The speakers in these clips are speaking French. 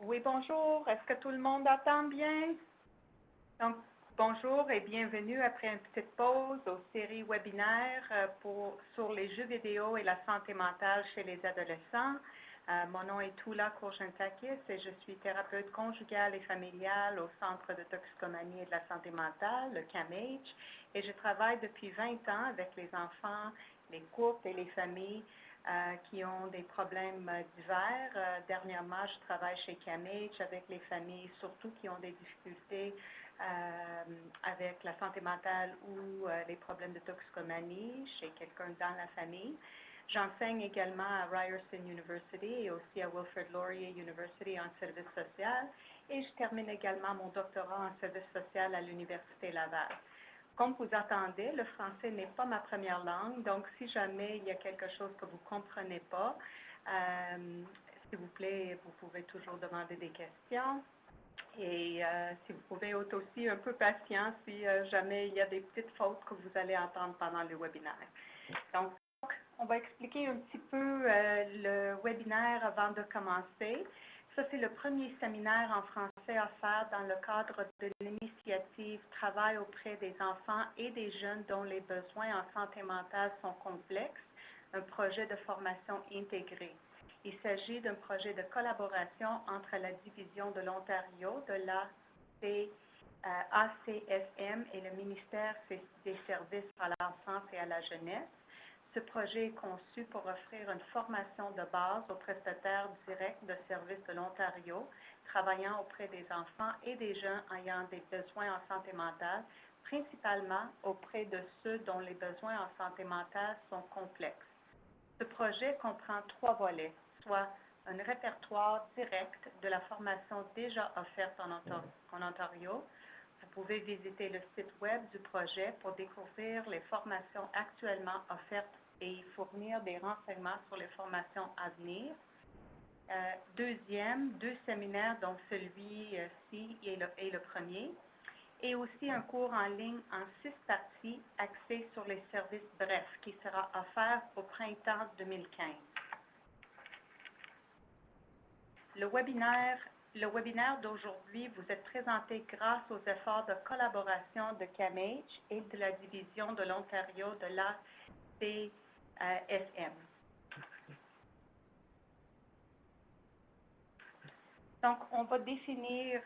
Oui, bonjour. Est-ce que tout le monde entend bien? Donc, bonjour et bienvenue après une petite pause aux séries webinaires sur les jeux vidéo et la santé mentale chez les adolescents. Mon nom est Tula Kourgentakis et je suis thérapeute conjugale et familiale au Centre de toxicomanie et de la santé mentale, le CAMH, et je travaille depuis 20 ans avec les enfants, les couples et les familles qui ont des problèmes divers. Dernièrement, je travaille chez CAMH avec les familles, surtout qui ont des difficultés avec la santé mentale ou les problèmes de toxicomanie chez quelqu'un dans la famille. J'enseigne également à Ryerson University et aussi à Wilfrid Laurier University en service social et je termine également mon doctorat en service social à l'Université Laval. Comme vous entendez, le français n'est pas ma première langue, donc si jamais il y a quelque chose que vous ne comprenez pas, s'il vous plaît, vous pouvez toujours demander des questions. Et si vous pouvez être aussi un peu patient si jamais il y a des petites fautes que vous allez entendre pendant le webinaire. Donc, on va expliquer un petit peu le webinaire avant de commencer. Ça, c'est le premier séminaire en français offert dans le cadre de l'initiative Travail auprès des enfants et des jeunes dont les besoins en santé mentale sont complexes, un projet de formation intégrée. Il s'agit d'un projet de collaboration entre la Division de l'Ontario de l'ACFM et le ministère des Services à l'enfance et à la jeunesse. Ce projet est conçu pour offrir une formation de base aux prestataires directs de services de l'Ontario, travaillant auprès des enfants et des jeunes ayant des besoins en santé mentale, principalement auprès de ceux dont les besoins en santé mentale sont complexes. Ce projet comprend 3 volets, soit un répertoire direct de la formation déjà offerte en Ontario. Vous pouvez visiter le site web du projet pour découvrir les formations actuellement offertes et y fournir des renseignements sur les formations à venir. Deuxième, 2 séminaires, dont celui-ci est le premier, et aussi un cours en ligne en 6 parties axé sur les services brefs qui sera offert au printemps 2015. Le webinaire d'aujourd'hui vous est présenté grâce aux efforts de collaboration de CAMH et de la Division de l'Ontario de l'ACFM. Donc, on va définir,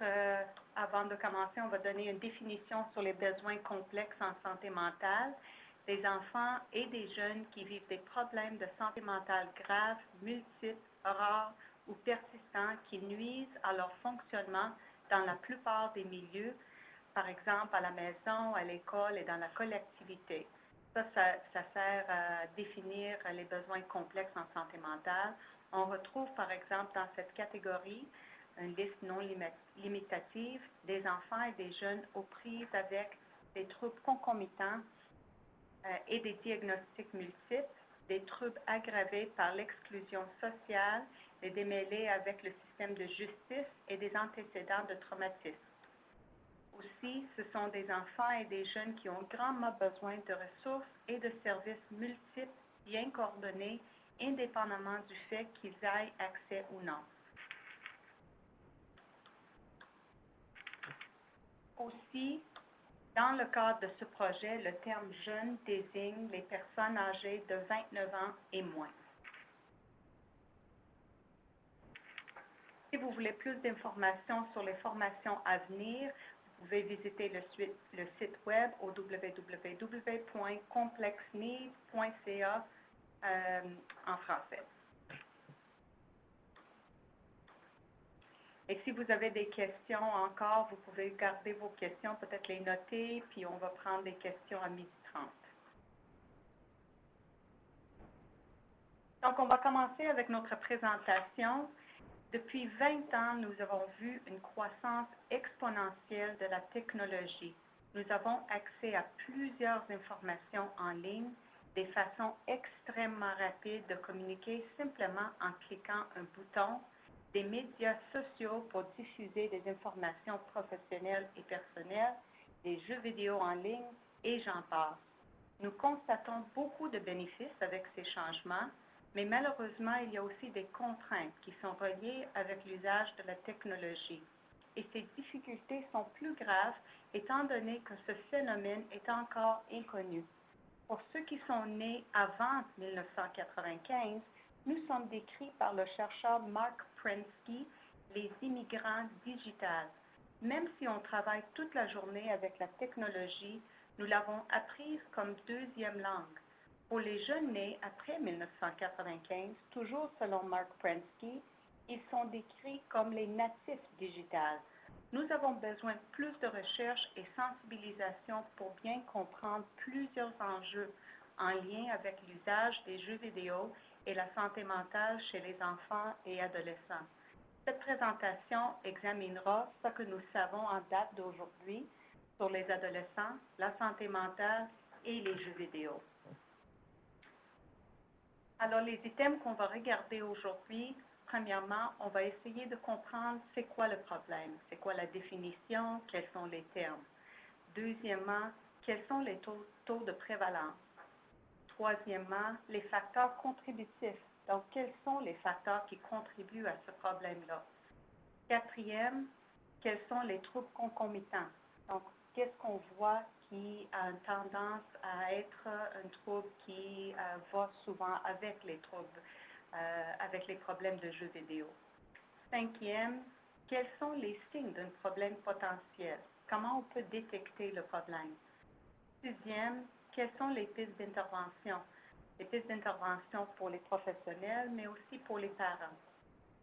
avant de commencer, on va donner une définition sur les besoins complexes en santé mentale des enfants et des jeunes qui vivent des problèmes de santé mentale graves, multiples, rares ou persistants qui nuisent à leur fonctionnement dans la plupart des milieux, par exemple à la maison, à l'école et dans la collectivité. Ça sert à définir les besoins complexes en santé mentale. On retrouve, par exemple, dans cette catégorie, une liste non limitative des enfants et des jeunes aux prises avec des troubles concomitants et des diagnostics multiples, des troubles aggravés par l'exclusion sociale, des démêlés avec le système de justice et des antécédents de traumatisme. Aussi, ce sont des enfants et des jeunes qui ont grandement besoin de ressources et de services multiples, bien coordonnés, indépendamment du fait qu'ils aient accès ou non. Aussi, dans le cadre de ce projet, le terme « jeune » désigne les personnes âgées de 29 ans et moins. Si vous voulez plus d'informations sur les formations à venir, vous pouvez visiter le site web au www.complexneeds.ca en français. Et si vous avez des questions encore, vous pouvez garder vos questions, peut-être les noter, puis on va prendre des questions à 12h30. Donc, on va commencer avec notre présentation. Depuis 20 ans, nous avons vu une croissance exponentielle de la technologie. Nous avons accès à plusieurs informations en ligne, des façons extrêmement rapides de communiquer simplement en cliquant un bouton, des médias sociaux pour diffuser des informations professionnelles et personnelles, des jeux vidéo en ligne, et j'en passe. Nous constatons beaucoup de bénéfices avec ces changements. Mais malheureusement, il y a aussi des contraintes qui sont reliées avec l'usage de la technologie. Et ces difficultés sont plus graves étant donné que ce phénomène est encore inconnu. Pour ceux qui sont nés avant 1995, nous sommes décrits par le chercheur Mark Prensky, les immigrants digitales. Même si on travaille toute la journée avec la technologie, nous l'avons apprise comme deuxième langue. Pour les jeunes nés après 1995, toujours selon Mark Prensky, ils sont décrits comme les natifs digitales. Nous avons besoin de plus de recherche et sensibilisation pour bien comprendre plusieurs enjeux en lien avec l'usage des jeux vidéo et la santé mentale chez les enfants et adolescents. Cette présentation examinera ce que nous savons en date d'aujourd'hui sur les adolescents, la santé mentale et les jeux vidéo. Alors, les items qu'on va regarder aujourd'hui, premièrement, on va essayer de comprendre c'est quoi le problème, c'est quoi la définition, quels sont les termes. Deuxièmement, quels sont les taux de prévalence. Troisièmement, les facteurs contributifs. Donc, quels sont les facteurs qui contribuent à ce problème-là? Quatrième, quels sont les troubles concomitants? Donc, qu'est-ce qu'on voit qui a une tendance à être un trouble qui va souvent avec les troubles, avec les problèmes de jeux vidéo? Cinquième, quels sont les signes d'un problème potentiel? Comment on peut détecter le problème? Sixième, quelles sont les pistes d'intervention? Les pistes d'intervention pour les professionnels, mais aussi pour les parents.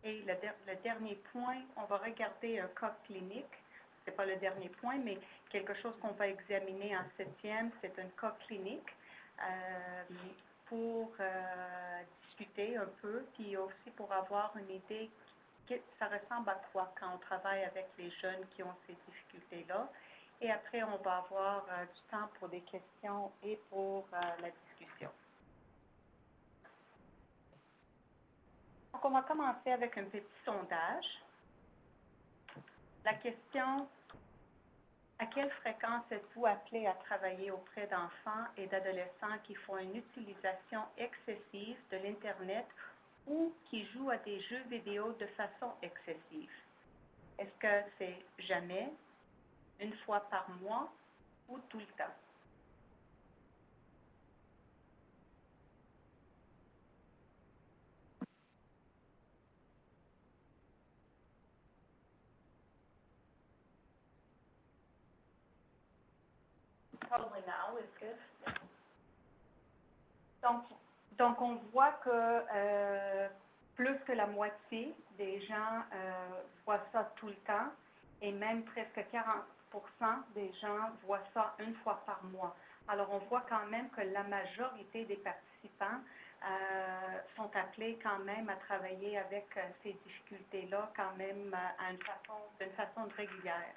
Et le dernier point, on va regarder un cas clinique. Ce n'est pas le dernier point, mais quelque chose qu'on va examiner en septième, c'est un cas clinique pour discuter un peu, puis aussi pour avoir une idée, ça ressemble à quoi quand on travaille avec les jeunes qui ont ces difficultés-là. Et après, on va avoir du temps pour des questions et pour la discussion. Donc, on va commencer avec un petit sondage. La question, à quelle fréquence êtes-vous appelé à travailler auprès d'enfants et d'adolescents qui font une utilisation excessive de l'Internet ou qui jouent à des jeux vidéo de façon excessive? Est-ce que c'est jamais, une fois par mois ou tout le temps? Probably now is good. Donc, on voit que plus que la moitié des gens voient ça tout le temps et même presque 40% des gens voient ça une fois par mois. Alors, on voit quand même que la majorité des participants sont appelés quand même à travailler avec ces difficultés-là quand même d'une façon régulière.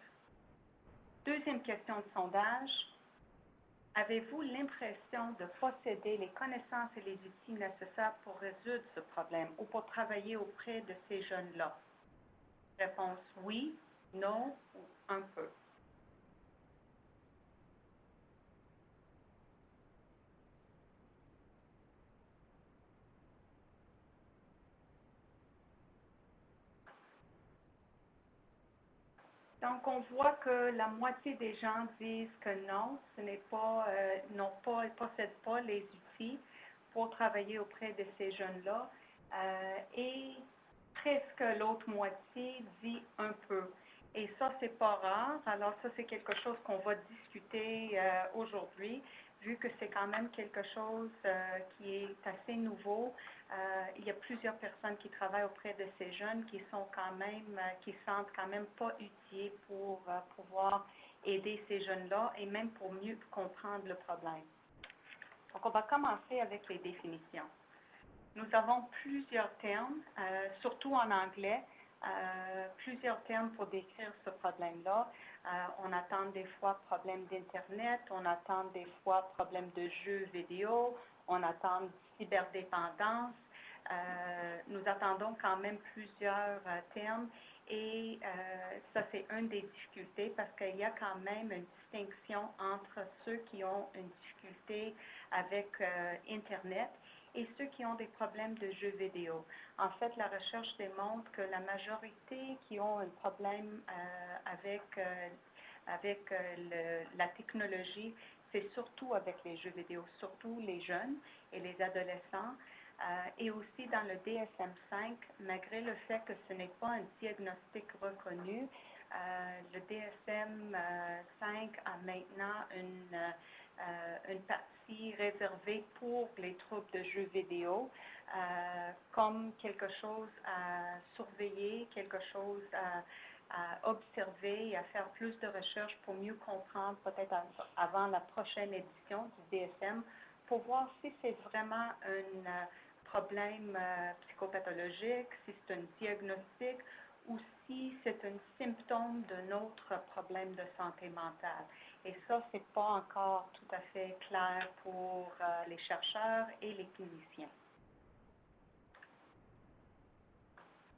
Deuxième question de sondage. Avez-vous l'impression de posséder les connaissances et les outils nécessaires pour résoudre ce problème ou pour travailler auprès de ces jeunes-là? Réponse oui, non ou un peu. Donc, on voit que la moitié des gens disent que non, ce n'est pas, ils ne possèdent pas les outils pour travailler auprès de ces jeunes-là. Et presque l'autre moitié dit un peu. Et ça, c'est pas rare. Alors, ça, c'est quelque chose qu'on va discuter aujourd'hui, vu que c'est quand même quelque chose qui est assez nouveau. Il y a plusieurs personnes qui travaillent auprès de ces jeunes qui sont quand même, qui sentent quand même pas utiles pour pouvoir aider ces jeunes-là et même pour mieux comprendre le problème. Donc, on va commencer avec les définitions. Nous avons plusieurs termes, surtout en anglais, plusieurs termes pour décrire ce problème-là. On attend des fois problème d'Internet, on attend des fois problème de jeux vidéo, on attend cyberdépendance. Nous attendons quand même plusieurs termes et ça, c'est une des difficultés parce qu'il y a quand même une distinction entre ceux qui ont une difficulté avec Internet et ceux qui ont des problèmes de jeux vidéo. En fait, la recherche démontre que la majorité qui ont un problème avec la technologie, c'est surtout avec les jeux vidéo, surtout les jeunes et les adolescents. Et aussi dans le DSM-5, malgré le fait que ce n'est pas un diagnostic reconnu, le DSM-5 a maintenant une partie réservée pour les troubles de jeux vidéo, comme quelque chose à surveiller, quelque chose à observer et à faire plus de recherches pour mieux comprendre, peut-être avant la prochaine édition du DSM, pour voir si c'est vraiment un problème psychopathologique, si c'est un diagnostic ou si c'est un symptôme d'un autre problème de santé mentale. Et ça, ce n'est pas encore tout à fait clair pour les chercheurs et les cliniciens.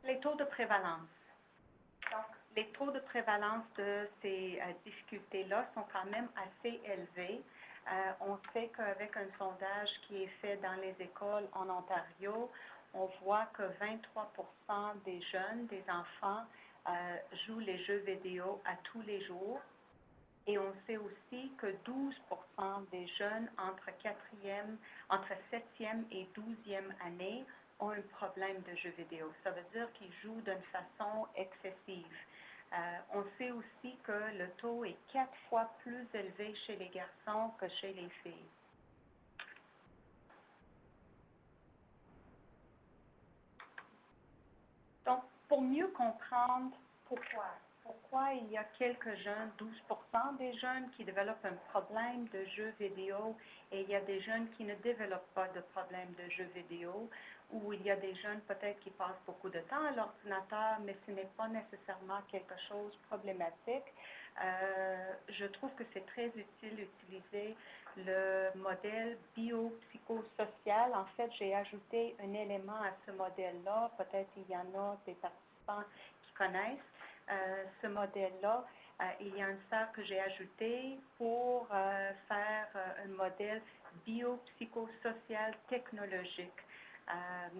Les taux de prévalence. Donc, les taux de prévalence de ces difficultés-là sont quand même assez élevés. On sait qu'avec un sondage qui est fait dans les écoles en Ontario, on voit que 23% des jeunes, des enfants, jouent les jeux vidéo à tous les jours. Et on sait aussi que 12% des jeunes entre 7e et 12e année ont un problème de jeux vidéo. Ça veut dire qu'ils jouent d'une façon excessive. On sait aussi que le taux est 4 fois plus élevé chez les garçons que chez les filles. Donc, pour mieux comprendre pourquoi il y a quelques jeunes, 12% des jeunes qui développent un problème de jeux vidéo et il y a des jeunes qui ne développent pas de problème de jeux vidéo, ou il y a des jeunes peut-être qui passent beaucoup de temps à l'ordinateur, mais ce n'est pas nécessairement quelque chose de problématique. Je trouve que c'est très utile d'utiliser le modèle biopsychosocial. En fait, j'ai ajouté un élément à ce modèle-là. Peut-être il y en a des participants qui connaissent ce modèle-là. Il y a une sphère que j'ai ajoutée pour faire un modèle biopsychosocial technologique.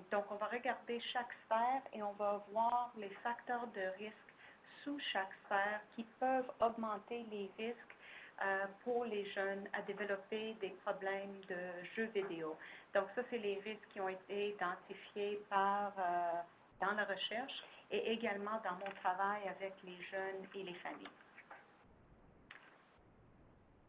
Donc, on va regarder chaque sphère et on va voir les facteurs de risque sous chaque sphère qui peuvent augmenter les risques pour les jeunes à développer des problèmes de jeux vidéo. Donc, ça, c'est les risques qui ont été identifiés dans la recherche et également dans mon travail avec les jeunes et les familles.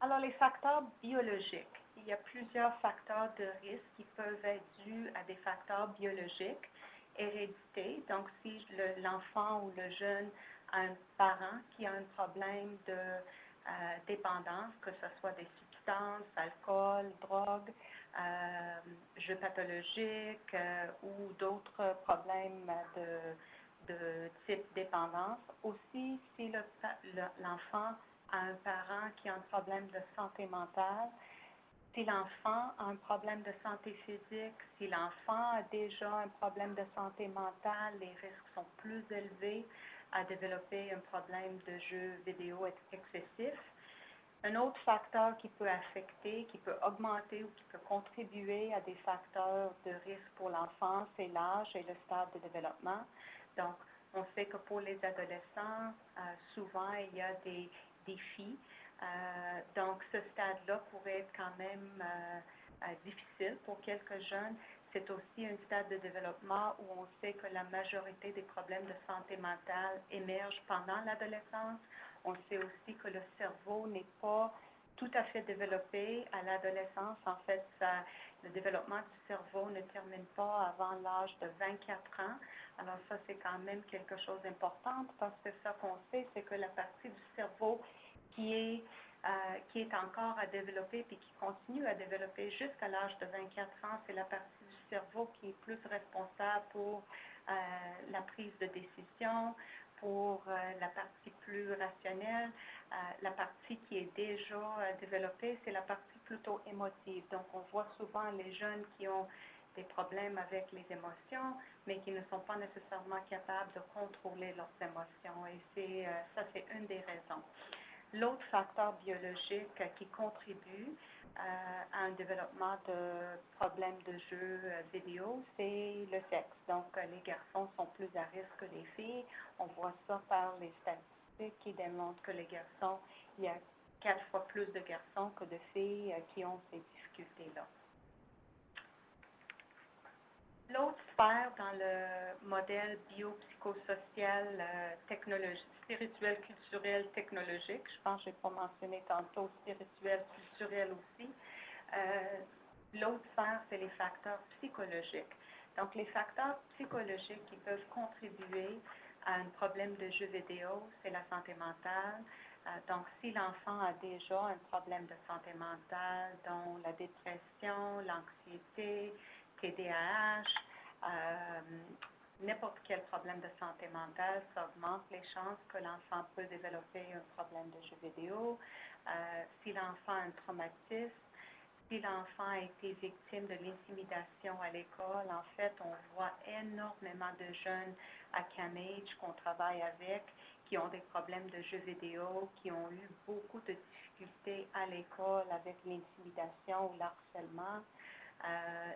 Alors, les facteurs biologiques. Il y a plusieurs facteurs de risque qui peuvent être dus à des facteurs biologiques. Hérédité, donc si l'enfant ou le jeune a un parent qui a un problème de dépendance, que ce soit des substances, alcool, drogue, jeux pathologiques ou d'autres problèmes de type dépendance. Aussi, si l'enfant a un parent qui a un problème de santé mentale, si l'enfant a un problème de santé physique, si l'enfant a déjà un problème de santé mentale, les risques sont plus élevés à développer un problème de jeux vidéo excessif. Un autre facteur qui peut affecter, qui peut augmenter ou qui peut contribuer à des facteurs de risque pour l'enfant, c'est l'âge et le stade de développement. Donc, on sait que pour les adolescents, souvent, il y a des défis. Donc, ce stade-là pourrait être quand même difficile pour quelques jeunes. C'est aussi un stade de développement où on sait que la majorité des problèmes de santé mentale émergent pendant l'adolescence. On sait aussi que le cerveau n'est pas tout à fait développé à l'adolescence. En fait, le développement du cerveau ne termine pas avant l'âge de 24 ans. Alors ça, c'est quand même quelque chose d'important parce que ça qu'on sait, c'est que la partie du cerveau qui est encore à développer et qui continue à développer jusqu'à l'âge de 24 ans, c'est la partie du cerveau qui est plus responsable pour la prise de décision, pour la partie plus rationnelle. La partie qui est déjà développée, c'est la partie plutôt émotive. Donc, on voit souvent les jeunes qui ont des problèmes avec les émotions, mais qui ne sont pas nécessairement capables de contrôler leurs émotions. Et ça, c'est une des raisons. L'autre facteur biologique qui contribue à un développement de problèmes de jeux vidéo, c'est le sexe. Donc, les garçons sont plus à risque que les filles. On voit ça par les statistiques qui démontrent que les garçons, il y a 4 fois plus de garçons que de filles qui ont ces difficultés-là. L'autre sphère dans le modèle biopsychosocial, spirituel, culturel, technologique, je pense que je n'ai pas mentionné tantôt spirituel, culturel aussi. L'autre sphère, c'est les facteurs psychologiques. Donc, les facteurs psychologiques qui peuvent contribuer à un problème de jeu vidéo, c'est la santé mentale. Donc, si l'enfant a déjà un problème de santé mentale, dont la dépression, l'anxiété, TDAH, n'importe quel problème de santé mentale, ça augmente les chances que l'enfant peut développer un problème de jeu vidéo. Si l'enfant a un traumatisme, si l'enfant a été victime de l'intimidation à l'école, en fait, on voit énormément de jeunes à CAMH qu'on travaille avec qui ont des problèmes de jeux vidéo, qui ont eu beaucoup de difficultés à l'école avec l'intimidation ou l'harcèlement.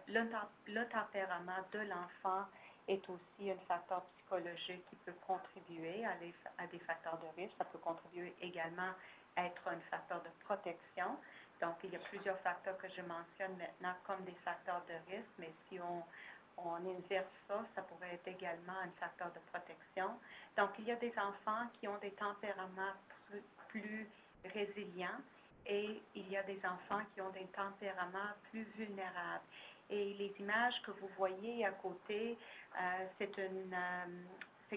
Le tempérament de l'enfant est aussi un facteur psychologique qui peut contribuer à des facteurs de risque. Ça peut contribuer également à être un facteur de protection. Donc, il y a plusieurs facteurs que je mentionne maintenant comme des facteurs de risque, mais si on inverse ça, ça pourrait être également un facteur de protection. Donc, il y a des enfants qui ont des tempéraments plus résilients et il y a des enfants qui ont des tempéraments plus vulnérables. Et les images que vous voyez à côté, c'est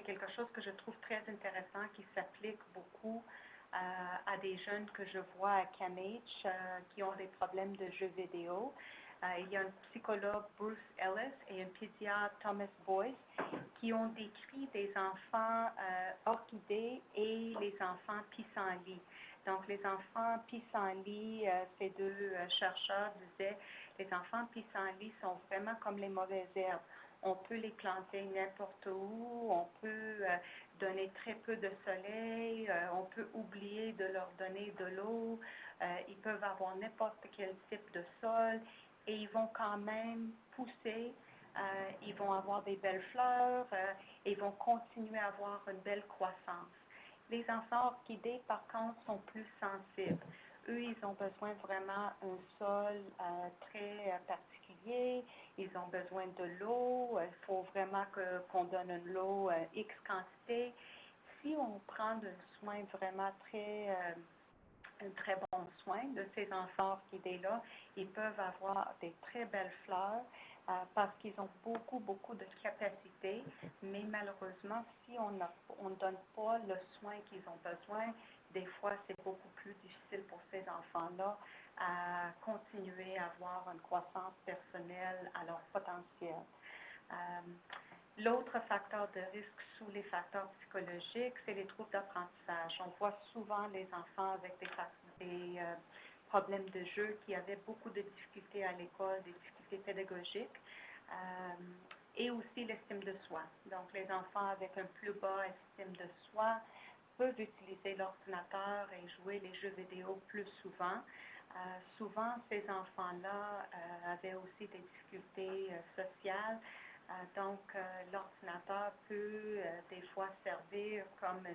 quelque chose que je trouve très intéressant qui s'applique beaucoup à des jeunes que je vois à CAMH qui ont des problèmes de jeux vidéo. Il y a un psychologue, Bruce Ellis, et un pédiatre, Thomas Boyce, qui ont décrit des enfants orchidées et les enfants pissenlits. Donc, les enfants pissenlits, ces deux chercheurs disaient, les enfants pissenlits sont vraiment comme les mauvaises herbes. On peut les planter n'importe où, on peut donner très peu de soleil, on peut oublier de leur donner de l'eau, ils peuvent avoir n'importe quel type de sol et ils vont quand même pousser, ils vont avoir des belles fleurs et ils vont continuer à avoir une belle croissance. Les enfants orchidées, par contre, sont plus sensibles. Eux, ils ont besoin vraiment d'un sol très particulier. Ils ont besoin de l'eau. Il faut vraiment qu'on donne de l'eau X quantité. Si on prend un soin vraiment un très bon soin de ces enfants orchidées-là, ils peuvent avoir des très belles fleurs parce qu'ils ont beaucoup, beaucoup de capacités, mais malheureusement, si on ne donne pas le soin qu'ils ont besoin, des fois, c'est beaucoup plus difficile pour ces enfants-là à continuer à avoir une croissance personnelle à leur potentiel. L'autre facteur de risque sous les facteurs psychologiques, c'est les troubles d'apprentissage. On voit souvent les enfants avec des problèmes de jeu qui avaient beaucoup de difficultés à l'école, des difficultés pédagogiques, et aussi l'estime de soi. Donc, les enfants avec un plus bas estime de soi peuvent utiliser l'ordinateur et jouer les jeux vidéo plus souvent. Souvent, ces enfants-là avaient aussi des difficultés sociales. Donc, l'ordinateur peut des fois servir comme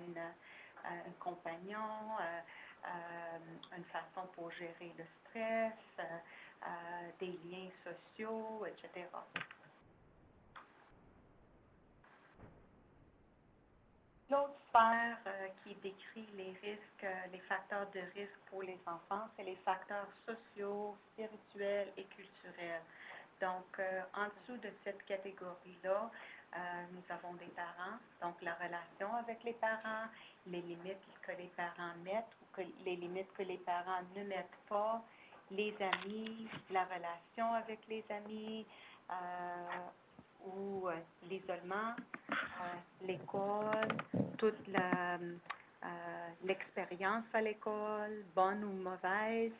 un compagnon, une façon pour gérer le stress, des liens sociaux, etc. L'autre sphère qui décrit les risques, les facteurs de risque pour les enfants, c'est les facteurs sociaux, spirituels et culturels. Donc, en dessous de cette catégorie-là, nous avons des parents, donc la relation avec les parents, les limites que les parents mettent ou les limites que les parents ne mettent pas, les amis, la relation avec les amis, ou l'isolement, l'école, toute l'expérience à l'école, bonne ou mauvaise,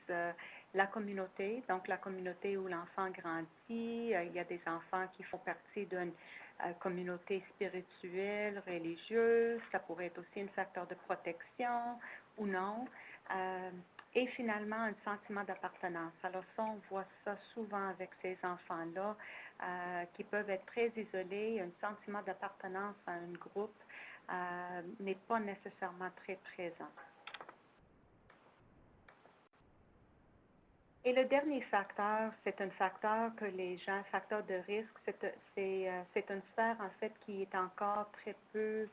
la communauté, donc la communauté où l'enfant grandit. Il y a des enfants qui font partie d'une communauté spirituelle, religieuse. Ça pourrait être aussi un facteur de protection ou non. Et finalement, un sentiment d'appartenance. Alors ça, on voit ça souvent avec ces enfants-là qui peuvent être très isolés. Un sentiment d'appartenance à un groupe n'est pas nécessairement très présent. Et le dernier facteur, c'est un facteur que les gens, facteur de risque, c'est une sphère en fait qui est encore très peu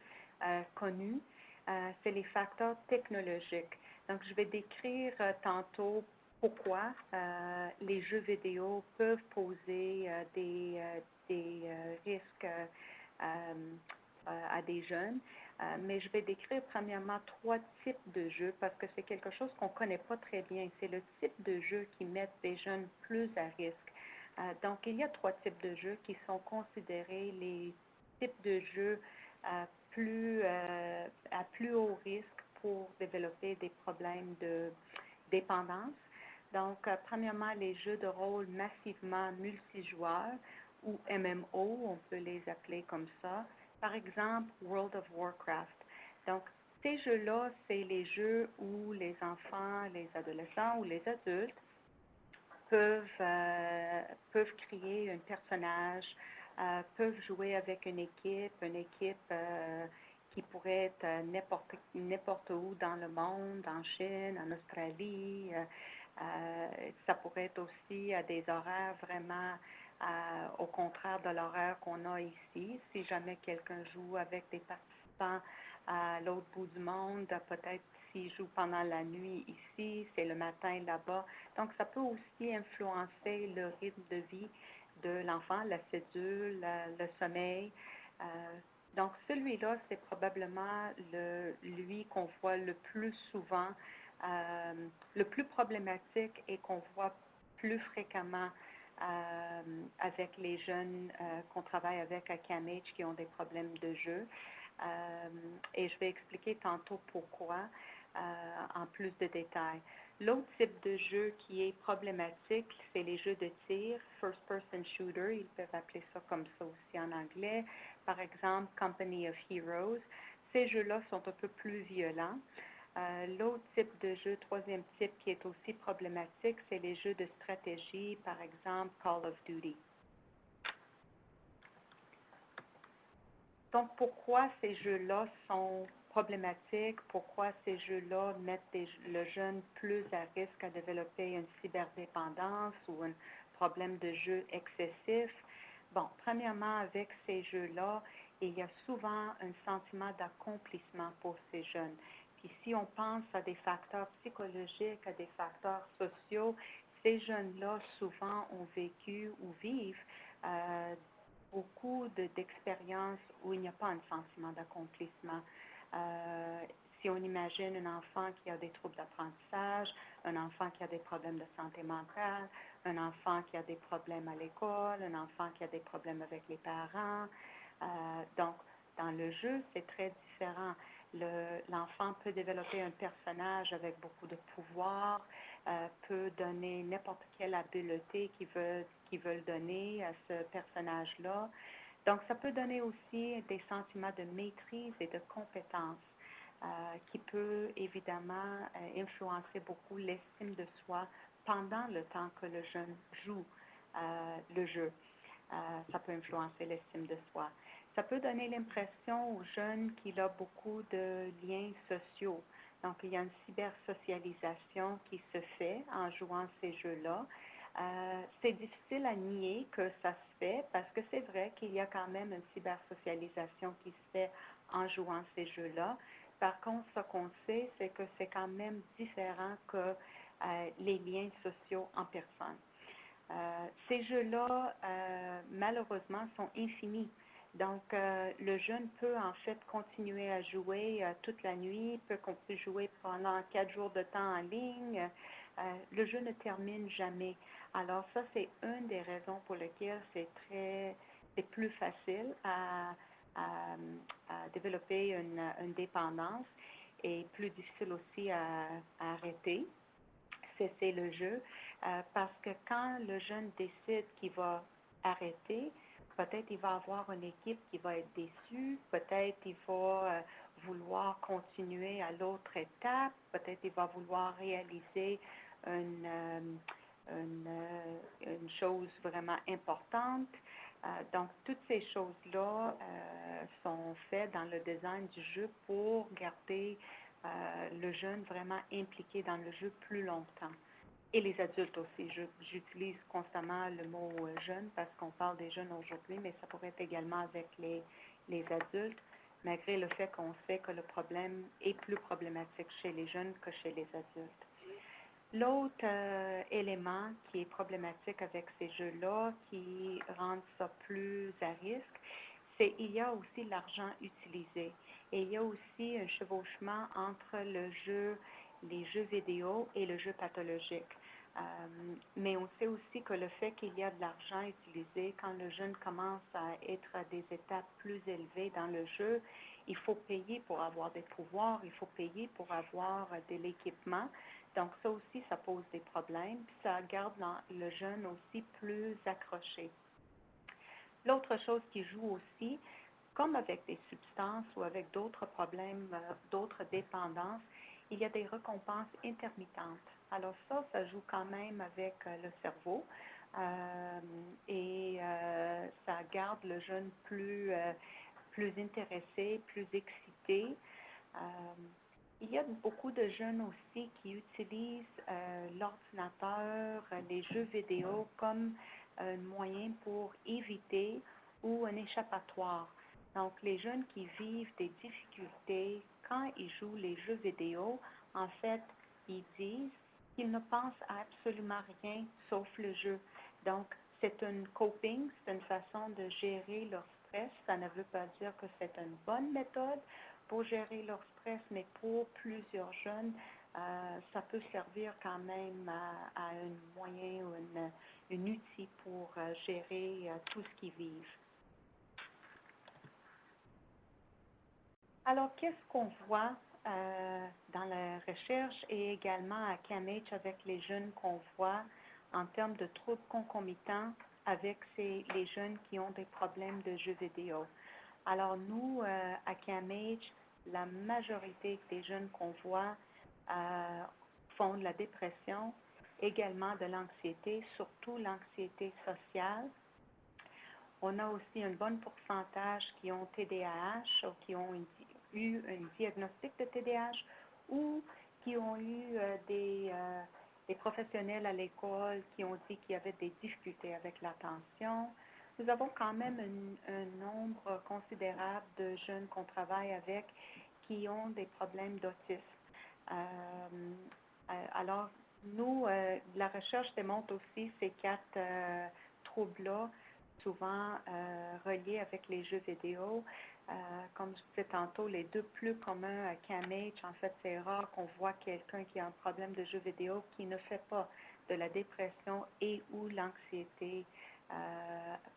connue. C'est les facteurs technologiques. Donc, je vais décrire tantôt pourquoi les jeux vidéo peuvent poser des risques à des jeunes. Mais je vais décrire premièrement 3 types de jeux parce que c'est quelque chose qu'on ne connaît pas très bien. C'est le type de jeu qui met des jeunes plus à risque. Donc, il y a 3 types de jeux qui sont considérés les types de jeux à plus haut risque pour développer des problèmes de dépendance. Donc, premièrement, les jeux de rôle massivement multijoueurs ou MMO, on peut les appeler comme ça. Par exemple, World of Warcraft. Donc, ces jeux-là, c'est les jeux où les enfants, les adolescents ou les adultes peuvent créer un personnage, peuvent jouer avec une équipe qui pourrait être n'importe où dans le monde, en Chine, en Australie. Ça pourrait être aussi à des horaires vraiment au contraire de l'horaire qu'on a ici. Si jamais quelqu'un joue avec des participants à l'autre bout du monde, peut-être s'il joue pendant la nuit ici, c'est le matin là-bas. Donc, ça peut aussi influencer le rythme de vie de l'enfant, la cédule, le sommeil. Donc, celui-là, c'est probablement lui qu'on voit le plus souvent, le plus problématique et qu'on voit plus fréquemment avec les jeunes qu'on travaille avec à CAMH qui ont des problèmes de jeu. Et je vais expliquer tantôt pourquoi en plus de détails. L'autre type de jeu qui est problématique, c'est les jeux de tir, first person shooter, ils peuvent appeler ça comme ça aussi en anglais. Par exemple, Company of Heroes. Ces jeux-là sont un peu plus violents. L'autre type de jeu, troisième type qui est aussi problématique, c'est les jeux de stratégie, par exemple Call of Duty. Donc, pourquoi ces jeux-là sont problématiques? Pourquoi ces jeux-là mettent le jeune plus à risque à développer une cyberdépendance ou un problème de jeu excessif? Bon, premièrement, avec ces jeux-là, il y a souvent un sentiment d'accomplissement pour ces jeunes. Puis si on pense à des facteurs psychologiques, à des facteurs sociaux, ces jeunes-là souvent ont vécu ou vivent beaucoup d'expériences où il n'y a pas un sentiment d'accomplissement. Si on imagine un enfant qui a des troubles d'apprentissage, un enfant qui a des problèmes de santé mentale, un enfant qui a des problèmes à l'école, un enfant qui a des problèmes avec les parents. Donc, dans le jeu, c'est très différent. L'enfant peut développer un personnage avec beaucoup de pouvoir, peut donner n'importe quelle habileté qu'il veut donner à ce personnage-là. Donc, ça peut donner aussi des sentiments de maîtrise et de compétence qui peut évidemment influencer beaucoup l'estime de soi pendant le temps que le jeune joue le jeu. Ça peut influencer l'estime de soi. Ça peut donner l'impression aux jeunes qu'il a beaucoup de liens sociaux. Donc, il y a une cybersocialisation qui se fait en jouant ces jeux-là. C'est difficile à nier que ça se fait parce que c'est vrai qu'il y a quand même une cybersocialisation qui se fait en jouant ces jeux-là. Par contre, ce qu'on sait, c'est que c'est quand même différent que les liens sociaux en personne. Ces jeux-là, malheureusement, sont infinis. Donc, le jeune peut en fait continuer à jouer toute la nuit, peut jouer pendant 4 jours de temps en ligne. Le jeu ne termine jamais. Alors, ça, c'est une des raisons pour lesquelles c'est plus facile à développer une dépendance. est plus difficile aussi à arrêter, cesser le jeu, parce que quand le jeune décide qu'il va arrêter, peut-être il va avoir une équipe qui va être déçue, peut-être il va vouloir continuer à l'autre étape, peut-être il va vouloir réaliser une, une chose vraiment importante. Donc, toutes ces choses-là sont faites dans le design du jeu pour garder le jeune vraiment impliqué dans le jeu plus longtemps. Et les adultes aussi. J'utilise constamment le mot jeune parce qu'on parle des jeunes aujourd'hui, mais ça pourrait être également avec les adultes, malgré le fait qu'on sait que le problème est plus problématique chez les jeunes que chez les adultes. L'autre élément qui est problématique avec ces jeux-là, qui rend ça plus à risque, c'est qu'il y a aussi l'argent utilisé. Et il y a aussi un chevauchement entre les jeux vidéo et le jeu pathologique. Mais on sait aussi que le fait qu'il y a de l'argent utilisé, quand le jeune commence à être à des étapes plus élevées dans le jeu, il faut payer pour avoir des pouvoirs, il faut payer pour avoir de l'équipement. Donc ça aussi, ça pose des problèmes, puis ça garde le jeune aussi plus accroché. L'autre chose qui joue aussi, comme avec des substances ou avec d'autres problèmes, d'autres dépendances, il y a des récompenses intermittentes. Alors ça joue quand même avec le cerveau et ça garde le jeune plus intéressé, plus excité. Il y a beaucoup de jeunes aussi qui utilisent l'ordinateur, les jeux vidéo comme un moyen pour éviter ou un échappatoire. Donc, les jeunes qui vivent des difficultés quand ils jouent les jeux vidéo, en fait, ils disent qu'ils ne pensent à absolument rien sauf le jeu. Donc, c'est un coping, c'est une façon de gérer leur stress. Ça ne veut pas dire que c'est une bonne méthode pour gérer leur stress, mais pour plusieurs jeunes, ça peut servir quand même à un moyen ou un outil pour gérer tout ce qu'ils vivent. Alors, qu'est-ce qu'on voit dans la recherche et également à CAMH avec les jeunes qu'on voit en termes de troubles concomitants avec les jeunes qui ont des problèmes de jeux vidéo? Alors, nous, à CAMH, la majorité des jeunes qu'on voit font de la dépression, également de l'anxiété, surtout l'anxiété sociale. On a aussi un bon pourcentage qui ont TDAH ou qui ont eu un diagnostic de TDAH ou qui ont eu des professionnels à l'école qui ont dit qu'il y avait des difficultés avec l'attention. Nous avons quand même un nombre considérable de jeunes qu'on travaille avec qui ont des problèmes d'autisme. Alors, nous, la recherche démontre aussi ces 4 troubles-là, souvent reliés avec les jeux vidéo. Comme je disais tantôt, les 2 plus communs à CAMH, en fait, c'est rare qu'on voit quelqu'un qui a un problème de jeux vidéo qui ne fait pas de la dépression et ou l'anxiété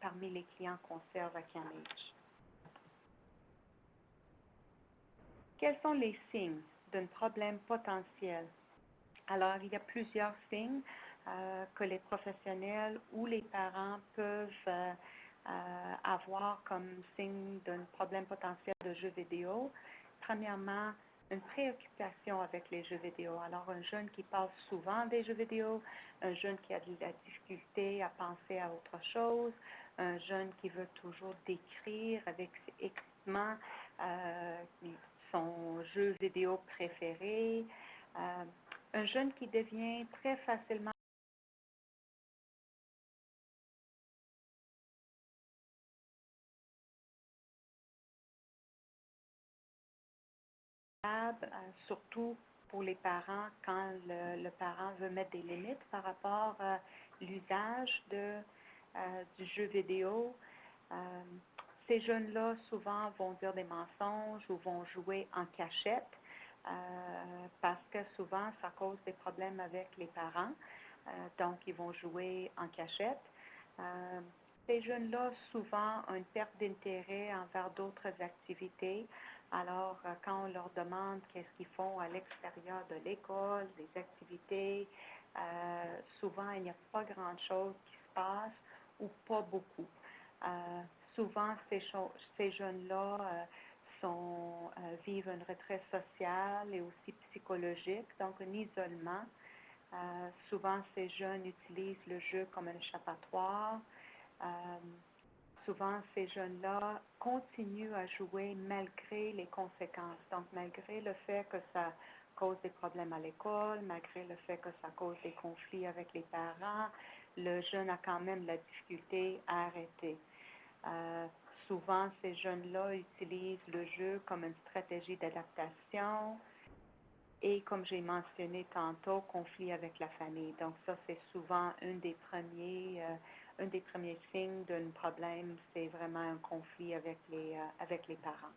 parmi les clients qu'on serve à CAMH. Quels sont les signes d'un problème potentiel? Alors, il y a plusieurs signes que les professionnels ou les parents peuvent avoir comme signe d'un problème potentiel de jeux vidéo. Premièrement, une préoccupation avec les jeux vidéo. Alors, un jeune qui parle souvent des jeux vidéo, un jeune qui a de la difficulté à penser à autre chose, un jeune qui veut toujours décrire avec excitement son jeu vidéo préféré, un jeune qui devient très facilement surtout pour les parents quand le parent veut mettre des limites par rapport à l'usage du jeu vidéo. Ces jeunes-là, souvent, vont dire des mensonges ou vont jouer en cachette parce que souvent, ça cause des problèmes avec les parents. Donc, ils vont jouer en cachette. ces jeunes-là, souvent, ont une perte d'intérêt envers d'autres activités. Alors, quand on leur demande qu'est-ce qu'ils font à l'extérieur de l'école, des activités, souvent, il n'y a pas grand-chose qui se passe ou pas beaucoup. Euh, souvent, ces jeunes-là vivent une retraite sociale et aussi psychologique, donc un isolement. Souvent, ces jeunes utilisent le jeu comme un échappatoire. Euh, souvent, ces jeunes-là continuent à jouer malgré les conséquences. Donc, malgré le fait que ça cause des problèmes à l'école, malgré le fait que ça cause des conflits avec les parents, le jeune a quand même la difficulté à arrêter. Euh, souvent, ces jeunes-là utilisent le jeu comme une stratégie d'adaptation et, comme j'ai mentionné tantôt, conflit avec la famille. Donc ça, c'est souvent un des premiers signes d'un problème, c'est vraiment un conflit avec les parents.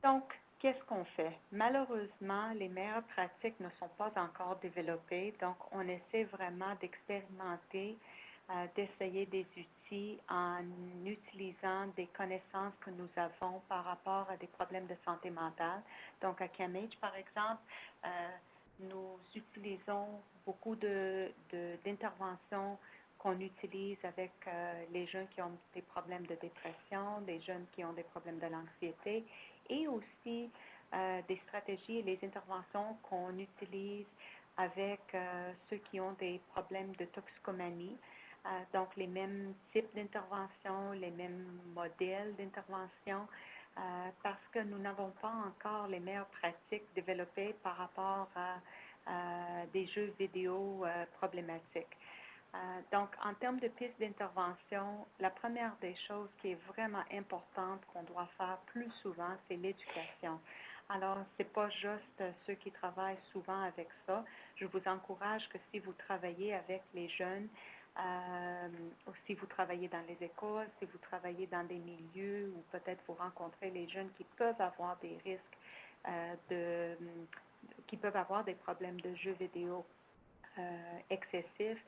Donc, qu'est-ce qu'on fait? Malheureusement, les meilleures pratiques ne sont pas encore développées, donc on essaie vraiment d'expérimenter, d'essayer des outils en utilisant des connaissances que nous avons par rapport à des problèmes de santé mentale. Donc, à CAMH, par exemple, nous utilisons beaucoup d'interventions qu'on utilise avec les jeunes qui ont des problèmes de dépression, des jeunes qui ont des problèmes de l'anxiété, et aussi des stratégies et les interventions qu'on utilise avec ceux qui ont des problèmes de toxicomanie. Donc, les mêmes types d'interventions, les mêmes modèles d'intervention, parce que nous n'avons pas encore les meilleures pratiques développées par rapport à des jeux vidéo problématiques. Donc, en termes de pistes d'intervention, la première des choses qui est vraiment importante qu'on doit faire plus souvent, c'est l'éducation. Alors, ce n'est pas juste ceux qui travaillent souvent avec ça. Je vous encourage que si vous travaillez avec les jeunes, ou si vous travaillez dans les écoles, si vous travaillez dans des milieux où peut-être vous rencontrez les jeunes qui peuvent avoir des risques qui peuvent avoir des problèmes de jeux vidéo excessifs,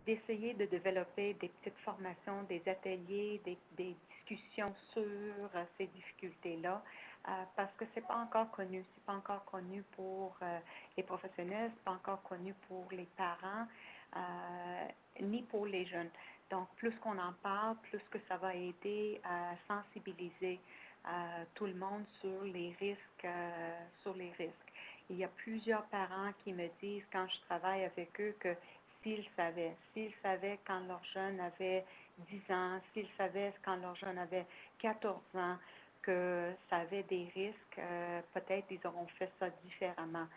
d'essayer de développer des petites formations, des ateliers, des discussions sur ces difficultés-là, parce que ce n'est pas encore connu. Ce n'est pas encore connu pour les professionnels, ce n'est pas encore connu pour les parents, ni pour les jeunes. Donc, plus qu'on en parle, plus que ça va aider à sensibiliser tout le monde sur les risques, Il y a plusieurs parents qui me disent, quand je travaille avec eux, que s'ils savaient quand leur jeune avait 10 ans, s'ils savaient quand leur jeune avait 14 ans, que ça avait des risques, peut-être ils auront fait ça différemment.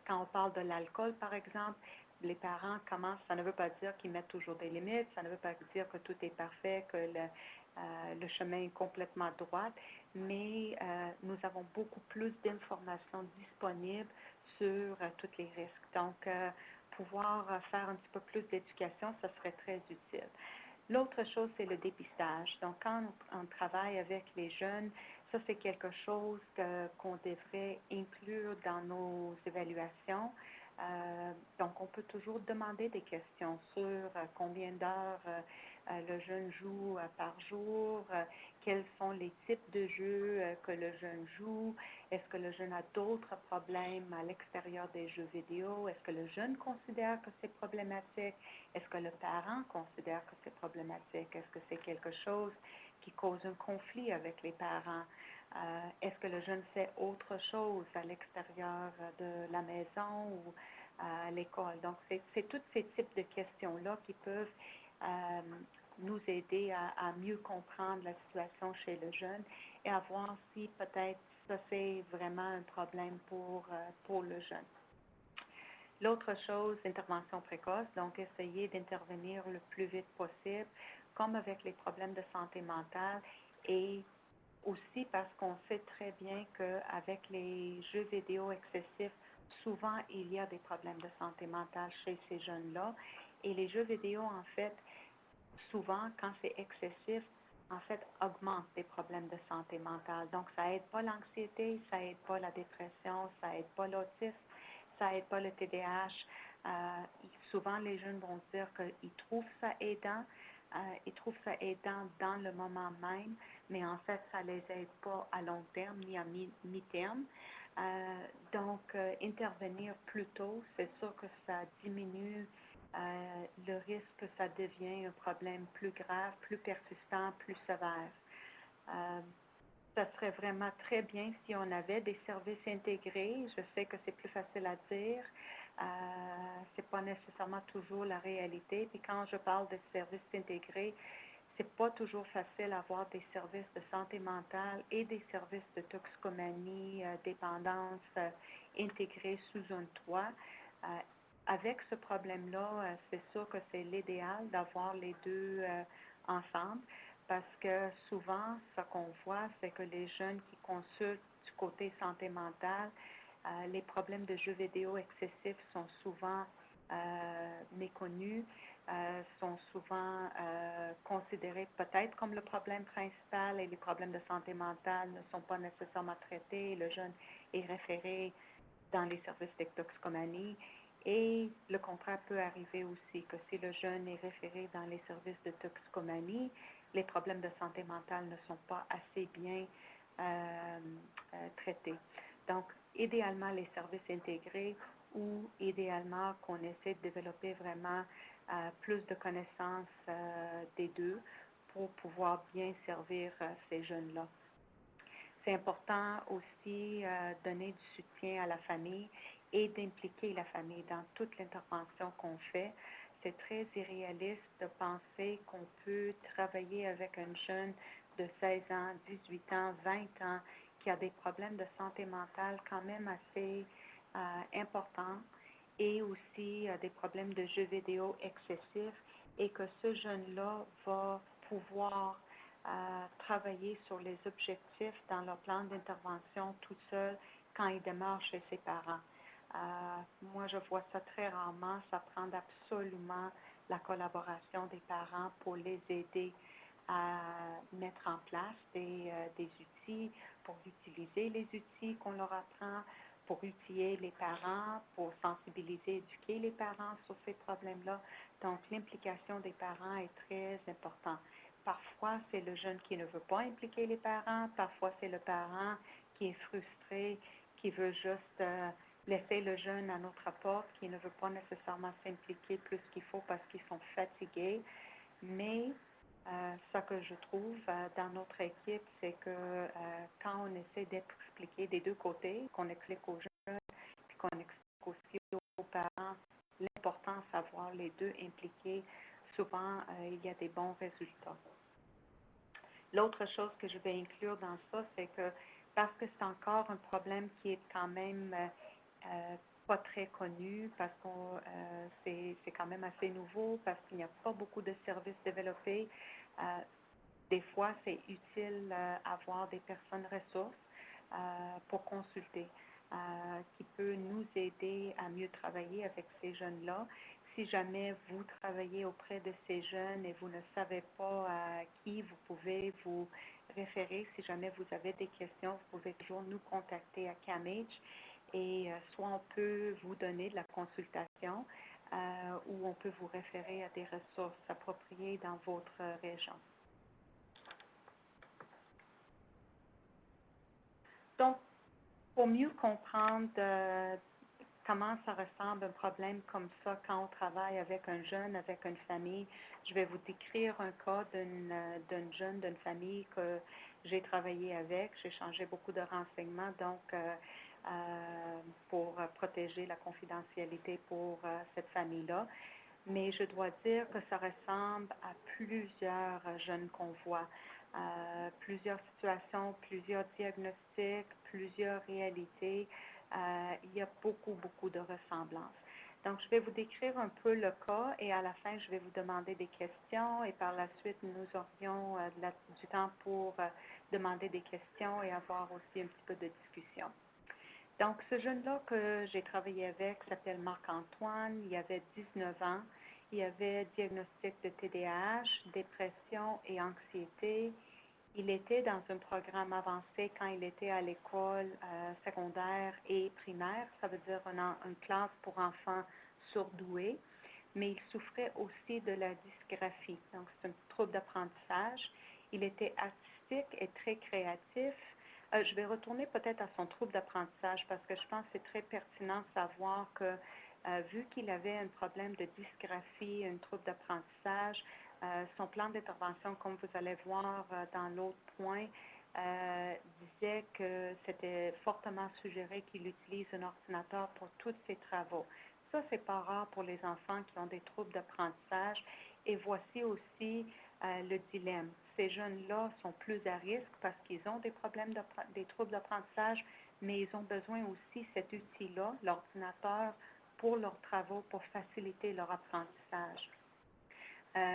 Quand on parle de l'alcool, par exemple, les parents commencent, ça ne veut pas dire qu'ils mettent toujours des limites, ça ne veut pas dire que tout est parfait, que le chemin est complètement droit, mais nous avons beaucoup plus d'informations disponibles sur tous les risques. Donc, pouvoir faire un petit peu plus d'éducation, ça serait très utile. L'autre chose, c'est le dépistage. Donc, quand on travaille avec les jeunes, ça, c'est quelque chose qu'on devrait inclure dans nos évaluations. Donc, on peut toujours demander des questions sur combien d'heures le jeune joue par jour, quels sont les types de jeux que le jeune joue, est-ce que le jeune a d'autres problèmes à l'extérieur des jeux vidéo, est-ce que le jeune considère que c'est problématique, est-ce que le parent considère que c'est problématique, est-ce que c'est quelque chose qui cause un conflit avec les parents, est-ce que le jeune fait autre chose à l'extérieur de la maison ou à l'école. Donc, c'est tous ces types de questions-là qui peuvent nous aider à mieux comprendre la situation chez le jeune et à voir si peut-être ça c'est vraiment un problème pour le jeune. L'autre chose, intervention précoce, donc essayer d'intervenir le plus vite possible, comme avec les problèmes de santé mentale et aussi parce qu'on sait très bien qu'avec les jeux vidéo excessifs, souvent il y a des problèmes de santé mentale chez ces jeunes-là. Et les jeux vidéo, en fait, souvent, quand c'est excessif, en fait, augmente des problèmes de santé mentale. Donc, ça n'aide pas l'anxiété, ça n'aide pas la dépression, ça n'aide pas l'autisme, ça n'aide pas le TDAH. Souvent, les jeunes vont dire qu'ils trouvent ça aidant. Ils trouvent ça aidant dans le moment même, mais en fait, ça ne les aide pas à long terme ni à mi-terme. Donc, intervenir plus tôt, c'est sûr que ça diminue le risque que ça devienne un problème plus grave, plus persistant, plus sévère. Ça serait vraiment très bien si on avait des services intégrés. Je sais que c'est plus facile à dire. C'est pas nécessairement toujours la réalité. Puis quand je parle de services intégrés, c'est pas toujours facile d'avoir des services de santé mentale et des services de toxicomanie, dépendance intégrés sous un toit. Avec ce problème-là, c'est sûr que c'est l'idéal d'avoir les deux ensemble parce que souvent, ce qu'on voit, c'est que les jeunes qui consultent du côté santé mentale, les problèmes de jeux vidéo excessifs sont souvent méconnus, sont souvent considérés peut-être comme le problème principal et les problèmes de santé mentale ne sont pas nécessairement traités. Le jeune est référé dans les services de toxicomanie. Et le contraire peut arriver aussi, que si le jeune est référé dans les services de toxicomanie, les problèmes de santé mentale ne sont pas assez bien traités. Donc, idéalement, les services intégrés ou idéalement qu'on essaie de développer vraiment plus de connaissances des deux pour pouvoir bien servir ces jeunes-là. C'est important aussi donner du soutien à la famille et d'impliquer la famille dans toute l'intervention qu'on fait. C'est très irréaliste de penser qu'on peut travailler avec un jeune de 16 ans, 18 ans, 20 ans qui a des problèmes de santé mentale quand même assez importants et aussi des problèmes de jeux vidéo excessifs et que ce jeune-là va pouvoir travailler sur les objectifs dans leur plan d'intervention tout seul quand il démarre chez ses parents. Moi, je vois ça très rarement. Ça prend absolument la collaboration des parents pour les aider à mettre en place des outils, pour utiliser les outils qu'on leur apprend, pour outiller les parents, pour sensibiliser, éduquer les parents sur ces problèmes-là. Donc, l'implication des parents est très importante. Parfois, c'est le jeune qui ne veut pas impliquer les parents. Parfois, c'est le parent qui est frustré, qui veut juste laisser le jeune à notre porte, qui ne veut pas nécessairement s'impliquer plus qu'il faut parce qu'ils sont fatigués. Mais ce que je trouve dans notre équipe, c'est que quand on essaie d'expliquer des deux côtés, qu'on explique aux jeunes, puis qu'on explique aussi aux parents l'importance d'avoir les deux impliqués, souvent il y a des bons résultats. L'autre chose que je vais inclure dans ça, c'est que parce que c'est encore un problème qui est quand même pas très connu, parce que c'est quand même assez nouveau, parce qu'il n'y a pas beaucoup de services développés, des fois, c'est utile d'avoir des personnes ressources pour consulter, qui peut nous aider à mieux travailler avec ces jeunes-là. Si jamais vous travaillez auprès de ces jeunes et vous ne savez pas à qui vous pouvez vous référer, si jamais vous avez des questions, vous pouvez toujours nous contacter à CAMH et soit on peut vous donner de la consultation ou on peut vous référer à des ressources appropriées dans votre région. Donc, pour mieux comprendre comment ça ressemble un problème comme ça quand on travaille avec un jeune, avec une famille, je vais vous décrire un cas d'une jeune, d'une famille que j'ai travaillé avec. J'ai changé beaucoup de renseignements, donc pour protéger la confidentialité pour cette famille-là. Mais je dois dire que ça ressemble à plusieurs jeunes qu'on voit. Plusieurs situations, plusieurs diagnostics, plusieurs réalités. Il y a beaucoup, beaucoup de ressemblances. Donc, je vais vous décrire un peu le cas et à la fin, je vais vous demander des questions et par la suite, nous aurions du temps pour demander des questions et avoir aussi un petit peu de discussion. Donc, ce jeune-là que j'ai travaillé avec s'appelle Marc-Antoine, il avait 19 ans, il avait diagnostic de TDAH, dépression et anxiété. Il était dans un programme avancé quand il était à l'école secondaire et primaire, ça veut dire une classe pour enfants surdoué, mais il souffrait aussi de la dysgraphie. Donc, c'est un trouble d'apprentissage. Il était artistique et très créatif. Je vais retourner peut-être à son trouble d'apprentissage parce que je pense que c'est très pertinent de savoir que vu qu'il avait un problème de dysgraphie, un trouble d'apprentissage, son plan d'intervention, comme vous allez voir dans l'autre point, disait que c'était fortement suggéré qu'il utilise un ordinateur pour tous ses travaux. Ça, c'est pas rare pour les enfants qui ont des troubles d'apprentissage. Et voici aussi le dilemme. Ces jeunes-là sont plus à risque parce qu'ils ont des problèmes, des troubles d'apprentissage, mais ils ont besoin aussi de cet outil-là, l'ordinateur, pour leurs travaux, pour faciliter leur apprentissage.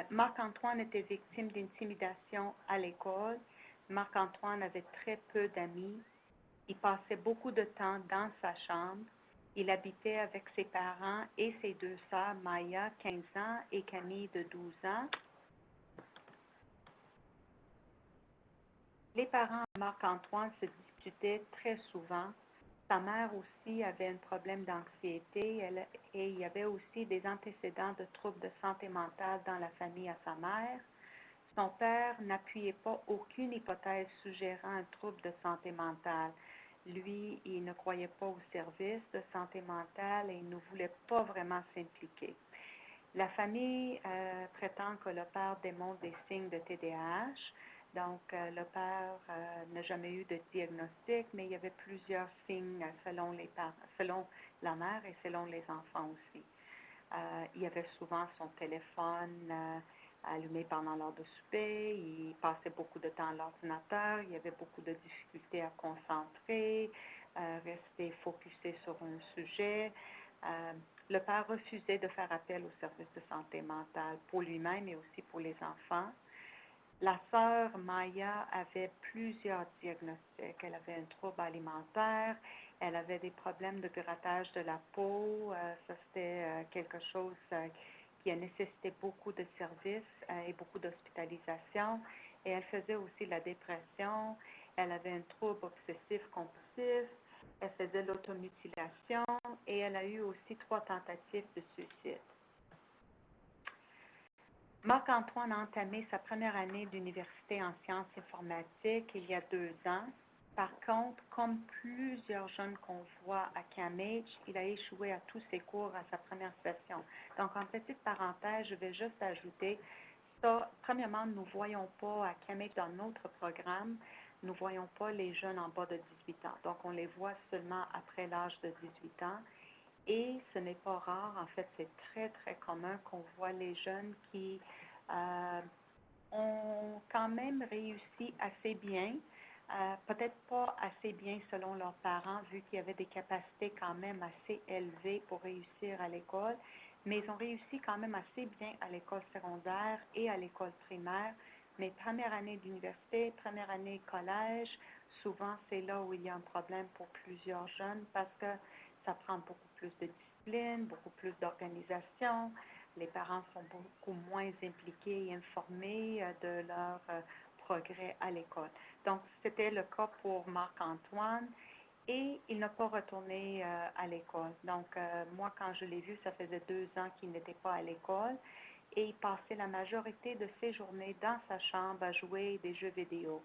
Marc-Antoine était victime d'intimidation à l'école. Marc-Antoine avait très peu d'amis. Il passait beaucoup de temps dans sa chambre. Il habitait avec ses parents et ses deux sœurs, Maya, 15 ans, et Camille, de 12 ans. Les parents de Marc-Antoine se disputaient très souvent. Sa mère aussi avait un problème d'anxiété et il y avait aussi des antécédents de troubles de santé mentale dans la famille à sa mère. Son père n'appuyait pas aucune hypothèse suggérant un trouble de santé mentale. Lui, il ne croyait pas au service de santé mentale et il ne voulait pas vraiment s'impliquer. La famille prétend que le père démontre des signes de TDAH. Donc, le père n'a jamais eu de diagnostic, mais il y avait plusieurs signes selon la mère et selon les enfants aussi. Il y avait souvent son téléphone allumé pendant l'heure de souper, il passait beaucoup de temps à l'ordinateur, il y avait beaucoup de difficultés à concentrer, rester focusé sur un sujet. Le père refusait de faire appel au service de santé mentale pour lui-même et aussi pour les enfants. La sœur Maya avait plusieurs diagnostics. Elle avait un trouble alimentaire, elle avait des problèmes de grattage de la peau. Ça, c'était quelque chose qui a nécessité beaucoup de services et beaucoup d'hospitalisation. Et elle faisait aussi la dépression. Elle avait un trouble obsessif-compulsif. Elle faisait l'automutilation et elle a eu aussi 3 tentatives de suicide. Marc-Antoine a entamé sa première année d'université en sciences informatiques il y a 2 ans. Par contre, comme plusieurs jeunes qu'on voit à CAMH, il a échoué à tous ses cours à sa première session. Donc, en petite parenthèse, je vais juste ajouter ça. Premièrement, nous ne voyons pas à CAMH dans notre programme, nous ne voyons pas les jeunes en bas de 18 ans. Donc, on les voit seulement après l'âge de 18 ans. Et ce n'est pas rare, en fait, c'est très, très commun qu'on voit les jeunes qui ont quand même réussi assez bien, peut-être pas assez bien selon leurs parents, vu qu'il y avait des capacités quand même assez élevées pour réussir à l'école, mais ils ont réussi quand même assez bien à l'école secondaire et à l'école primaire. Mais première année d'université, première année collège, souvent c'est là où il y a un problème pour plusieurs jeunes parce que ça prend beaucoup plus de discipline, beaucoup plus d'organisation. Les parents sont beaucoup moins impliqués et informés de leur progrès à l'école. Donc, c'était le cas pour Marc-Antoine et il n'a pas retourné à l'école. Donc, moi, quand je l'ai vu, ça faisait 2 ans qu'il n'était pas à l'école et il passait la majorité de ses journées dans sa chambre à jouer des jeux vidéo.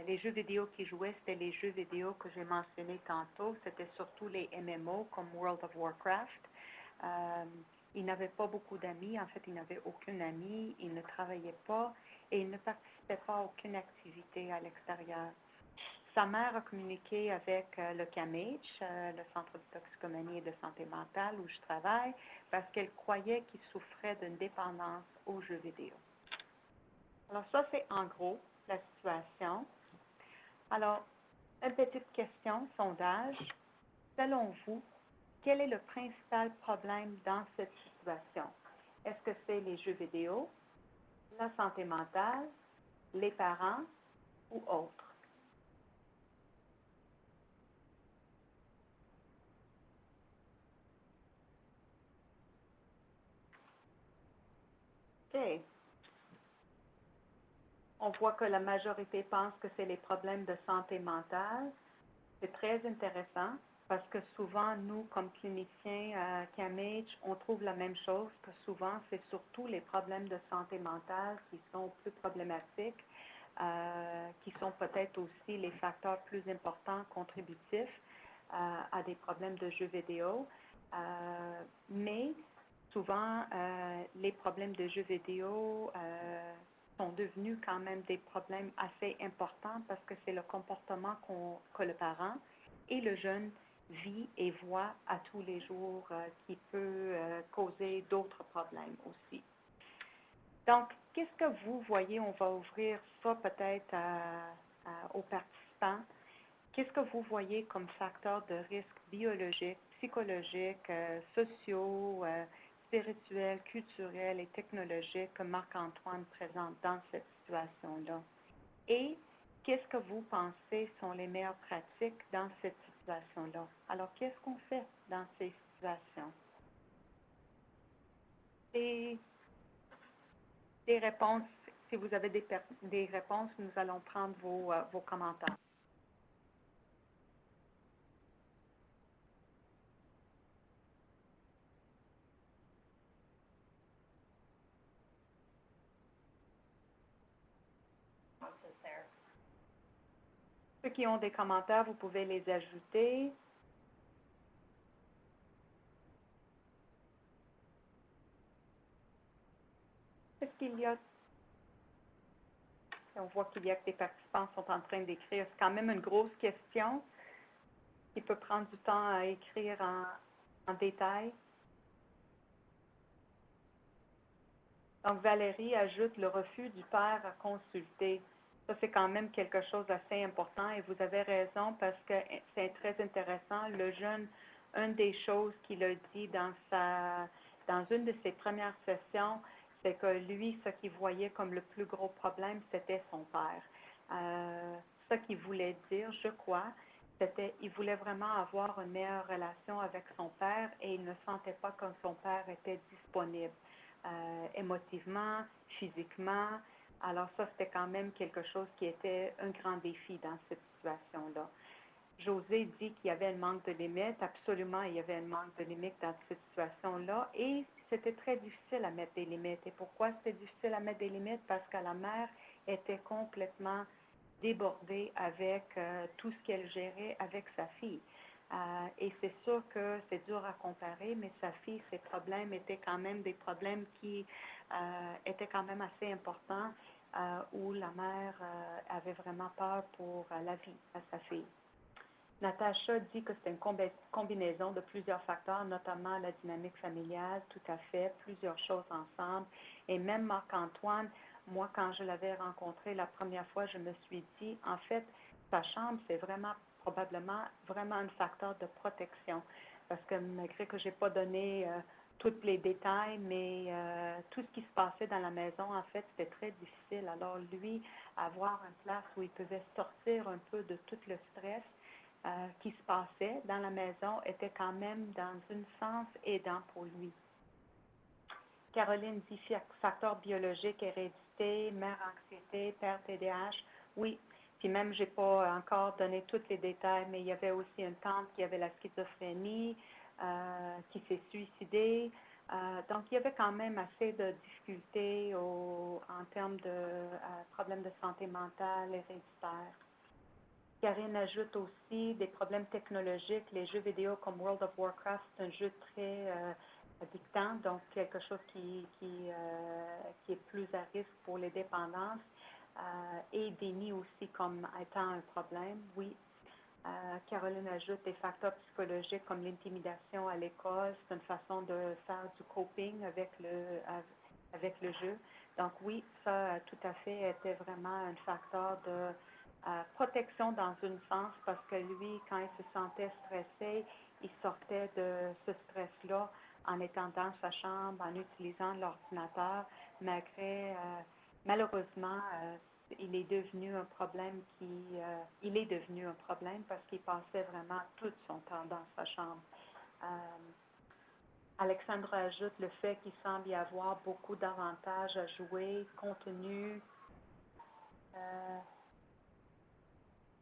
Les jeux vidéo qu'il jouait, c'était les jeux vidéo que j'ai mentionnés tantôt. C'était surtout les MMO comme World of Warcraft. Il n'avait pas beaucoup d'amis. En fait, il n'avait aucun ami. Il ne travaillait pas et il ne participait pas à aucune activité à l'extérieur. Sa mère a communiqué avec le CAMH, le Centre de toxicomanie et de santé mentale où je travaille, parce qu'elle croyait qu'il souffrait d'une dépendance aux jeux vidéo. Alors ça, c'est en gros la situation. Alors, une petite question, sondage. Selon vous, quel est le principal problème dans cette situation? Est-ce que c'est les jeux vidéo, la santé mentale, les parents ou autres? OK. On voit que la majorité pense que c'est les problèmes de santé mentale. C'est très intéressant. parce que souvent, nous, comme cliniciens à CAMH, on trouve la même chose, que souvent, c'est surtout les problèmes de santé mentale qui sont plus problématiques, qui sont peut-être aussi les facteurs plus importants contributifs à des problèmes de jeux vidéo. Mais souvent, les problèmes de jeux vidéo sont devenus quand même des problèmes assez importants parce que c'est le comportement que le parent et le jeune vit et voit à tous les jours qui peut causer d'autres problèmes aussi. Donc, qu'est-ce que vous voyez? On va ouvrir ça peut-être aux participants. Qu'est-ce que vous voyez comme facteurs de risque biologiques, psychologiques, sociaux, spirituels, culturels et technologiques que Marc-Antoine présente dans cette situation-là? Et qu'est-ce que vous pensez sont les meilleures pratiques dans cette situation-là? Alors, qu'est-ce qu'on fait dans ces situations? Et des réponses, si vous avez des réponses, nous allons prendre vos commentaires. Ceux qui ont des commentaires, vous pouvez les ajouter. Est-ce qu'il y a... On voit qu'il y a que des participants sont en train d'écrire. C'est quand même une grosse question qui peut prendre du temps à écrire en détail. Donc, Valérie ajoute le refus du père à consulter. Ça, c'est quand même quelque chose d'assez important et vous avez raison parce que c'est très intéressant. Le jeune, une des choses qu'il a dit dans une de ses premières sessions, c'est que lui, ce qu'il voyait comme le plus gros problème, c'était son père. Ce qu'il voulait dire, je crois, c'était qu'il voulait vraiment avoir une meilleure relation avec son père et il ne sentait pas que son père était disponible. Émotivement, physiquement. Alors ça, c'était quand même quelque chose qui était un grand défi dans cette situation-là. José dit qu'il y avait un manque de limites. Absolument, il y avait un manque de limites dans cette situation-là. Et c'était très difficile à mettre des limites. Et pourquoi c'était difficile à mettre des limites? Parce que la mère était complètement débordée avec tout ce qu'elle gérait avec sa fille. Et c'est sûr que c'est dur à comparer, mais sa fille, ses problèmes étaient quand même des problèmes qui étaient quand même assez importants, où la mère avait vraiment peur pour la vie à sa fille. Natacha dit que c'est une combinaison de plusieurs facteurs, notamment la dynamique familiale, tout à fait, plusieurs choses ensemble. Et même Marc-Antoine, moi, quand je l'avais rencontré la première fois, je me suis dit, en fait, sa chambre, c'est vraiment probablement vraiment un facteur de protection. Parce que malgré que je n'ai pas donné tous les détails, mais tout ce qui se passait dans la maison, en fait, c'était très difficile. Alors lui, avoir une place où il pouvait sortir un peu de tout le stress, qui se passait dans la maison était quand même dans un sens aidant pour lui. Caroline dit facteur biologique, hérédité, mère anxiété, père TDAH. Oui, puis même, je n'ai pas encore donné tous les détails, mais il y avait aussi une tante qui avait la schizophrénie, qui s'est suicidée. Donc, il y avait quand même assez de difficultés en termes de problèmes de santé mentale héréditaire. Karine ajoute aussi des problèmes technologiques. Les jeux vidéo comme World of Warcraft, c'est un jeu très addictant, donc quelque chose qui est plus à risque pour les dépendances. Et déni aussi comme étant un problème, oui. Caroline ajoute des facteurs psychologiques comme l'intimidation à l'école. C'est une façon de faire du coping avec le jeu. Donc oui, ça tout à fait était vraiment un facteur de protection dans un sens parce que lui, quand il se sentait stressé, il sortait de ce stress-là en étant dans sa chambre, en utilisant l'ordinateur, malheureusement, il est devenu un problème parce qu'il passait vraiment tout son temps dans sa chambre. Alexandre ajoute le fait qu'il semble y avoir beaucoup d'avantages à jouer, contenu.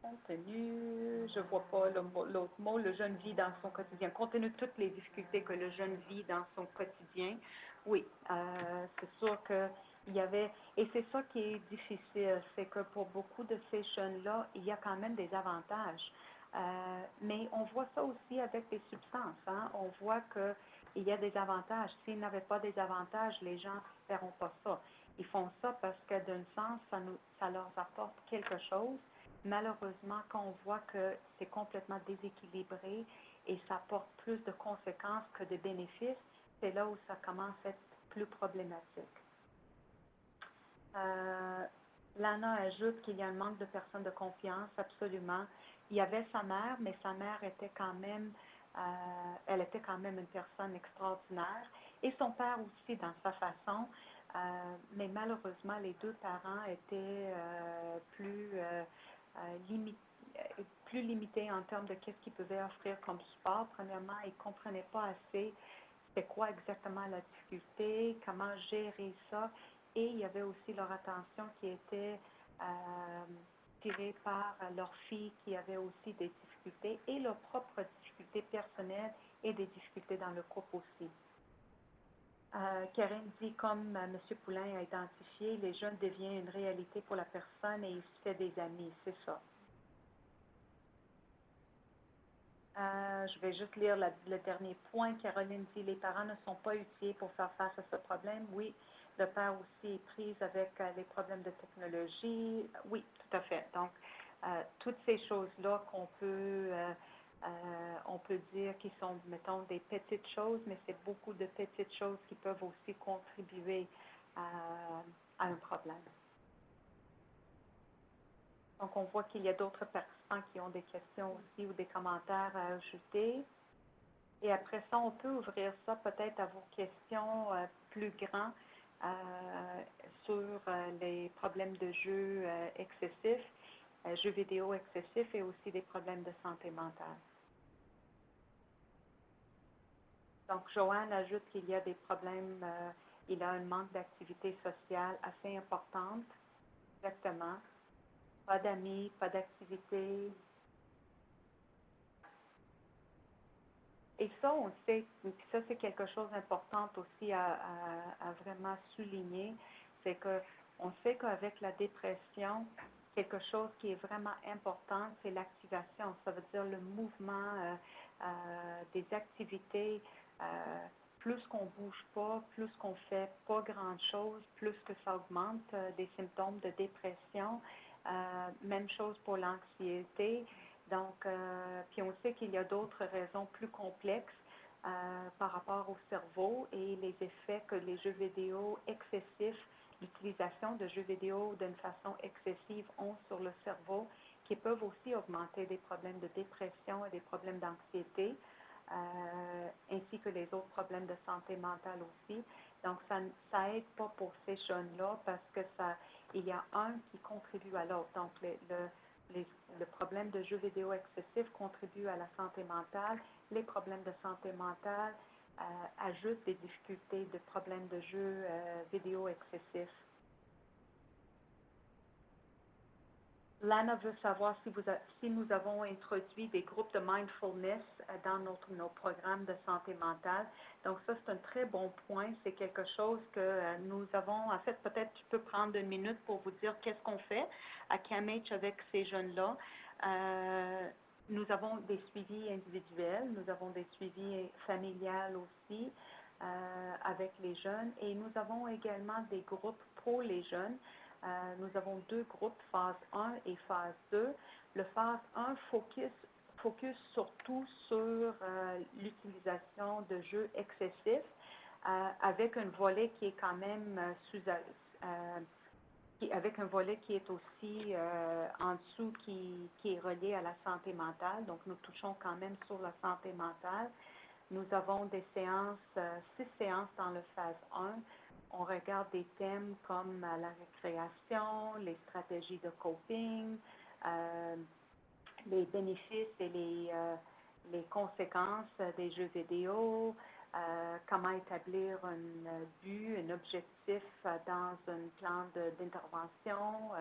Contenu, je vois pas l'autre mot, le jeune vit dans son quotidien. Compte tenu de toutes les difficultés que le jeune vit dans son quotidien, oui, c'est sûr qu'il y avait, et c'est ça qui est difficile, c'est que pour beaucoup de ces jeunes-là, il y a quand même des avantages. Mais on voit ça aussi avec les substances, hein. On voit qu'il y a des avantages. S'ils n'avaient pas des avantages, les gens ne feront pas ça. Ils font ça parce que d'un sens, ça leur apporte quelque chose. Malheureusement, quand on voit que c'est complètement déséquilibré et ça apporte plus de conséquences que de bénéfices, c'est là où ça commence à être plus problématique. Lana ajoute qu'il y a un manque de personnes de confiance, absolument. Il y avait sa mère, mais sa mère était quand même, elle était quand même une personne extraordinaire. Et son père aussi dans sa façon. Mais malheureusement, les deux parents étaient limités plus limité en termes de qu'est-ce qu'ils pouvaient offrir comme support. Premièrement, ils ne comprenaient pas assez c'était quoi exactement la difficulté, comment gérer ça. Et il y avait aussi leur attention qui était tirée par leur fille qui avait aussi des difficultés et leurs propres difficultés personnelles et des difficultés dans le couple aussi. Karen dit, comme M. Poulain a identifié, les jeunes deviennent une réalité pour la personne et il se fait des amis, c'est ça. Je vais juste lire le dernier point. Caroline dit, les parents ne sont pas outillés pour faire face à ce problème. Oui, le père aussi est pris avec les problèmes de technologie. Oui, tout à fait. Donc, toutes ces choses-là on peut dire qui sont, mettons, des petites choses, mais c'est beaucoup de petites choses qui peuvent aussi contribuer à un problème. Donc, on voit qu'il y a d'autres participants qui ont des questions aussi ou des commentaires à ajouter. Et après ça, on peut ouvrir ça peut-être à vos questions plus grands sur les problèmes de jeux excessifs, jeux vidéo excessifs et aussi des problèmes de santé mentale. Donc, Joanne ajoute qu'il y a des problèmes, il y a un manque d'activité sociale assez importante. Exactement. Pas d'amis, pas d'activité. Et ça, on sait, ça c'est quelque chose d'important aussi à vraiment souligner, c'est qu'on sait qu'avec la dépression, quelque chose qui est vraiment important, c'est l'activation. Ça veut dire le mouvement, des activités. Plus qu'on ne bouge pas, plus qu'on ne fait pas grand-chose, plus que ça augmente des symptômes de dépression. Même chose pour l'anxiété. Donc, puis on sait qu'il y a d'autres raisons plus complexes par rapport au cerveau et les effets que les jeux vidéo excessifs, l'utilisation de jeux vidéo d'une façon excessive ont sur le cerveau, qui peuvent aussi augmenter des problèmes de dépression et des problèmes d'anxiété, ainsi que les autres problèmes de santé mentale aussi. Donc, ça aide pas pour ces jeunes-là parce que il y a un qui contribue à l'autre. Donc, le problème de jeux vidéo excessifs contribue à la santé mentale. Les problèmes de santé mentale ajoutent des difficultés de problèmes de jeux vidéo excessifs. Lana veut savoir si nous avons introduit des groupes de mindfulness dans nos programmes de santé mentale. Donc ça, c'est un très bon point. C'est quelque chose que nous avons, en fait, peut-être tu peux prendre une minute pour vous dire qu'est-ce qu'on fait à CAMH avec ces jeunes-là. Nous avons des suivis individuels, nous avons des suivis familiales aussi avec les jeunes et nous avons également des groupes pour les jeunes. Nous avons deux groupes, phase 1 et phase 2. Le phase 1 focus surtout sur l'utilisation de jeux excessifs avec un volet qui est quand même avec un volet qui est aussi en dessous qui est relié à la santé mentale. Donc, nous touchons quand même sur la santé mentale. Nous avons des séances, 6 séances dans le phase 1. On regarde des thèmes comme la récréation, les stratégies de coping, les bénéfices et les conséquences des jeux vidéo, comment établir un but, un objectif dans un plan d'intervention,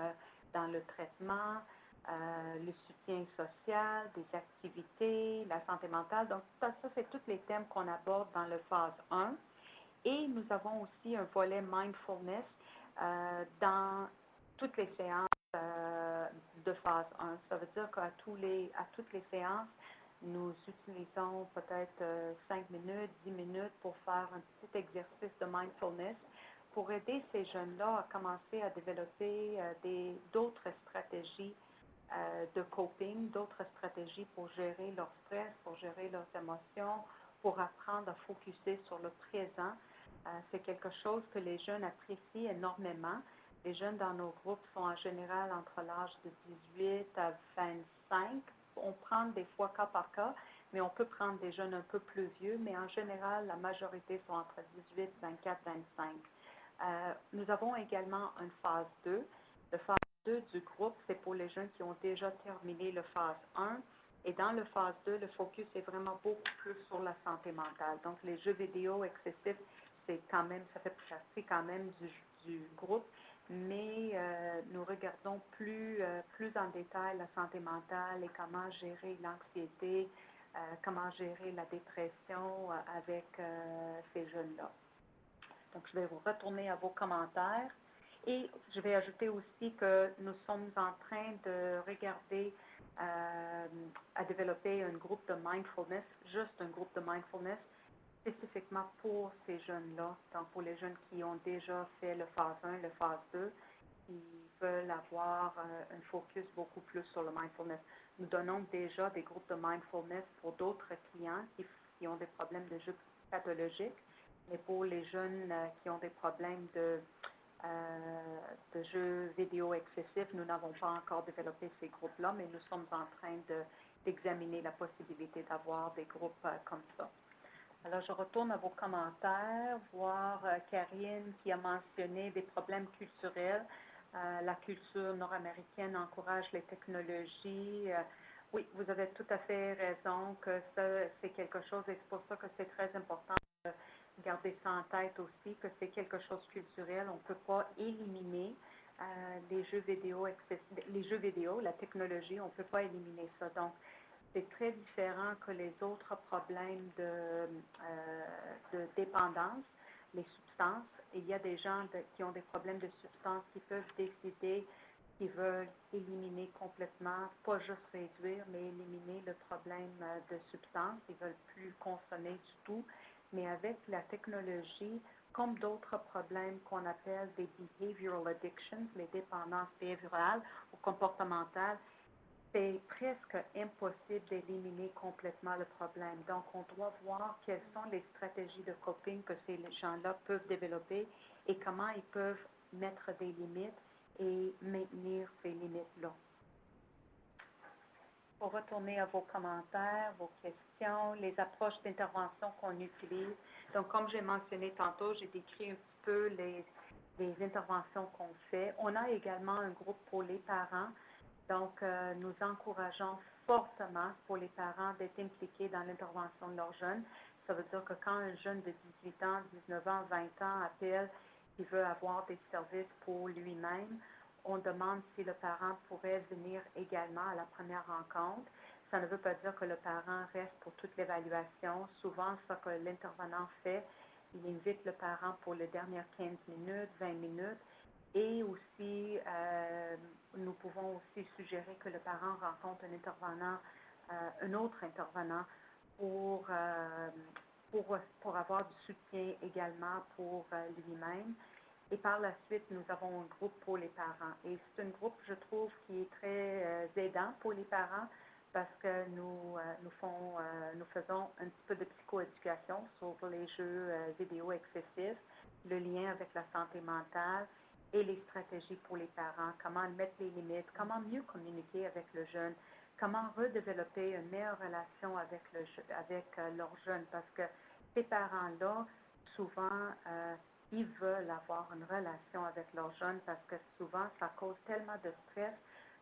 dans le traitement. le soutien social, des activités, la santé mentale. Donc, ça c'est tous les thèmes qu'on aborde dans le phase 1. Et nous avons aussi un volet mindfulness dans toutes les séances de phase 1. Ça veut dire qu'à toutes les séances, nous utilisons peut-être 5 minutes, 10 minutes pour faire un petit exercice de mindfulness pour aider ces jeunes-là à commencer à développer d'autres stratégies de coping, d'autres stratégies pour gérer leur stress, pour gérer leurs émotions, pour apprendre à focuser sur le présent. C'est quelque chose que les jeunes apprécient énormément. Les jeunes dans nos groupes sont en général entre l'âge de 18 à 25. On prend des fois cas par cas, mais on peut prendre des jeunes un peu plus vieux, mais en général, la majorité sont entre 18, 24, 25. Nous avons également une phase 2. Le phase 2 du groupe, c'est pour les jeunes qui ont déjà terminé le phase 1. Et dans le phase 2, le focus est vraiment beaucoup plus sur la santé mentale. Donc, les jeux vidéo excessifs, ça fait partie quand même du groupe, mais nous regardons plus en détail la santé mentale et comment gérer l'anxiété, comment gérer la dépression avec ces jeunes-là. Donc, je vais vous retourner à vos commentaires. Et je vais ajouter aussi que nous sommes en train de regarder à développer un groupe de mindfulness, juste un groupe de mindfulness, spécifiquement pour ces jeunes-là, donc pour les jeunes qui ont déjà fait le phase 1, le phase 2, qui veulent avoir un focus beaucoup plus sur le mindfulness. Nous donnons déjà des groupes de mindfulness pour d'autres clients qui ont des problèmes de jeux pathologiques, mais pour les jeunes qui ont des problèmes de jeux vidéo excessifs, nous n'avons pas encore développé ces groupes-là, mais nous sommes en train d'examiner la possibilité d'avoir des groupes comme ça. Alors, je retourne à vos commentaires, voir Karine qui a mentionné des problèmes culturels. La culture nord-américaine encourage les technologies. Oui, vous avez tout à fait raison que ça, c'est quelque chose, et c'est pour ça que c'est très important de garder ça en tête aussi, que c'est quelque chose culturel. On ne peut pas éliminer les jeux vidéo, la technologie, on ne peut pas éliminer ça. Donc, c'est très différent que les autres problèmes de dépendance, les substances. Il y a des gens qui ont des problèmes de substances qui peuvent décider qu'ils veulent éliminer complètement, pas juste réduire, mais éliminer le problème de substances. Ils ne veulent plus consommer du tout. Mais avec la technologie, comme d'autres problèmes qu'on appelle des behavioral addictions, les dépendances behaviorales ou comportementales, c'est presque impossible d'éliminer complètement le problème. Donc, on doit voir quelles sont les stratégies de coping que ces gens-là peuvent développer et comment ils peuvent mettre des limites et maintenir ces limites-là. Pour retourner à vos commentaires, vos questions, les approches d'intervention qu'on utilise. Donc, comme j'ai mentionné tantôt, j'ai décrit un petit peu les interventions qu'on fait. On a également un groupe pour les parents. Donc, nous encourageons fortement pour les parents d'être impliqués dans l'intervention de leurs jeunes. Ça veut dire que quand un jeune de 18 ans, 19 ans, 20 ans appelle, il veut avoir des services pour lui-même, on demande si le parent pourrait venir également à la première rencontre. Ça ne veut pas dire que le parent reste pour toute l'évaluation. Souvent, ce que l'intervenant fait, il invite le parent pour les dernières 15 minutes, 20 minutes. Et aussi, nous pouvons aussi suggérer que le parent rencontre un intervenant, un autre intervenant pour avoir du soutien également pour lui-même. Et par la suite, nous avons un groupe pour les parents. Et c'est un groupe, je trouve, qui est très aidant pour les parents parce que nous faisons un petit peu de psychoéducation sur les jeux vidéo excessifs, le lien avec la santé mentale et les stratégies pour les parents, comment mettre les limites, comment mieux communiquer avec le jeune, comment redévelopper une meilleure relation avec leurs jeunes, parce que ces parents-là, souvent, ils veulent avoir une relation avec leurs jeunes parce que souvent, ça cause tellement de stress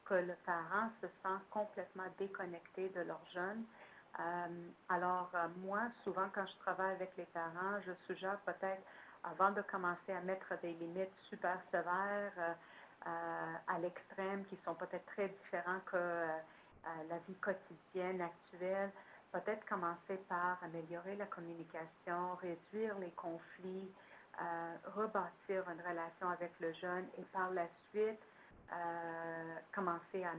que le parent se sent complètement déconnecté de leurs jeunes. Alors, moi, souvent, quand je travaille avec les parents, je suggère peut-être, avant de commencer à mettre des limites super sévères, à l'extrême, qui sont peut-être très différents que la vie quotidienne actuelle. Peut-être commencer par améliorer la communication, réduire les conflits, rebâtir une relation avec le jeune et par la suite, commencer à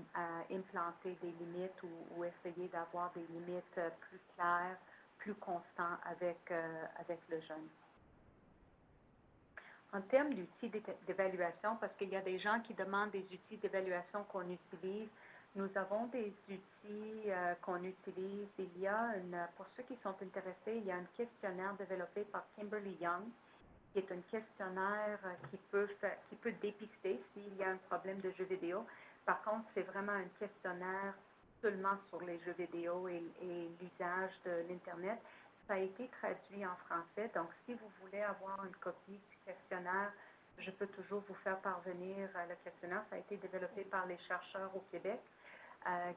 implanter des limites ou essayer d'avoir des limites plus claires, plus constantes avec le jeune. En termes d'outils d'évaluation, parce qu'il y a des gens qui demandent des outils d'évaluation qu'on utilise, nous avons des outils qu'on utilise. Il y a pour ceux qui sont intéressés, il y a un questionnaire développé par Kimberly Young, qui est un questionnaire qui peut dépister s'il y a un problème de jeux vidéo. Par contre, c'est vraiment un questionnaire seulement sur les jeux vidéo et l'usage de l'Internet. Ça a été traduit en français, donc si vous voulez avoir une copie du questionnaire, je peux toujours vous faire parvenir le questionnaire. Ça a été développé par les chercheurs au Québec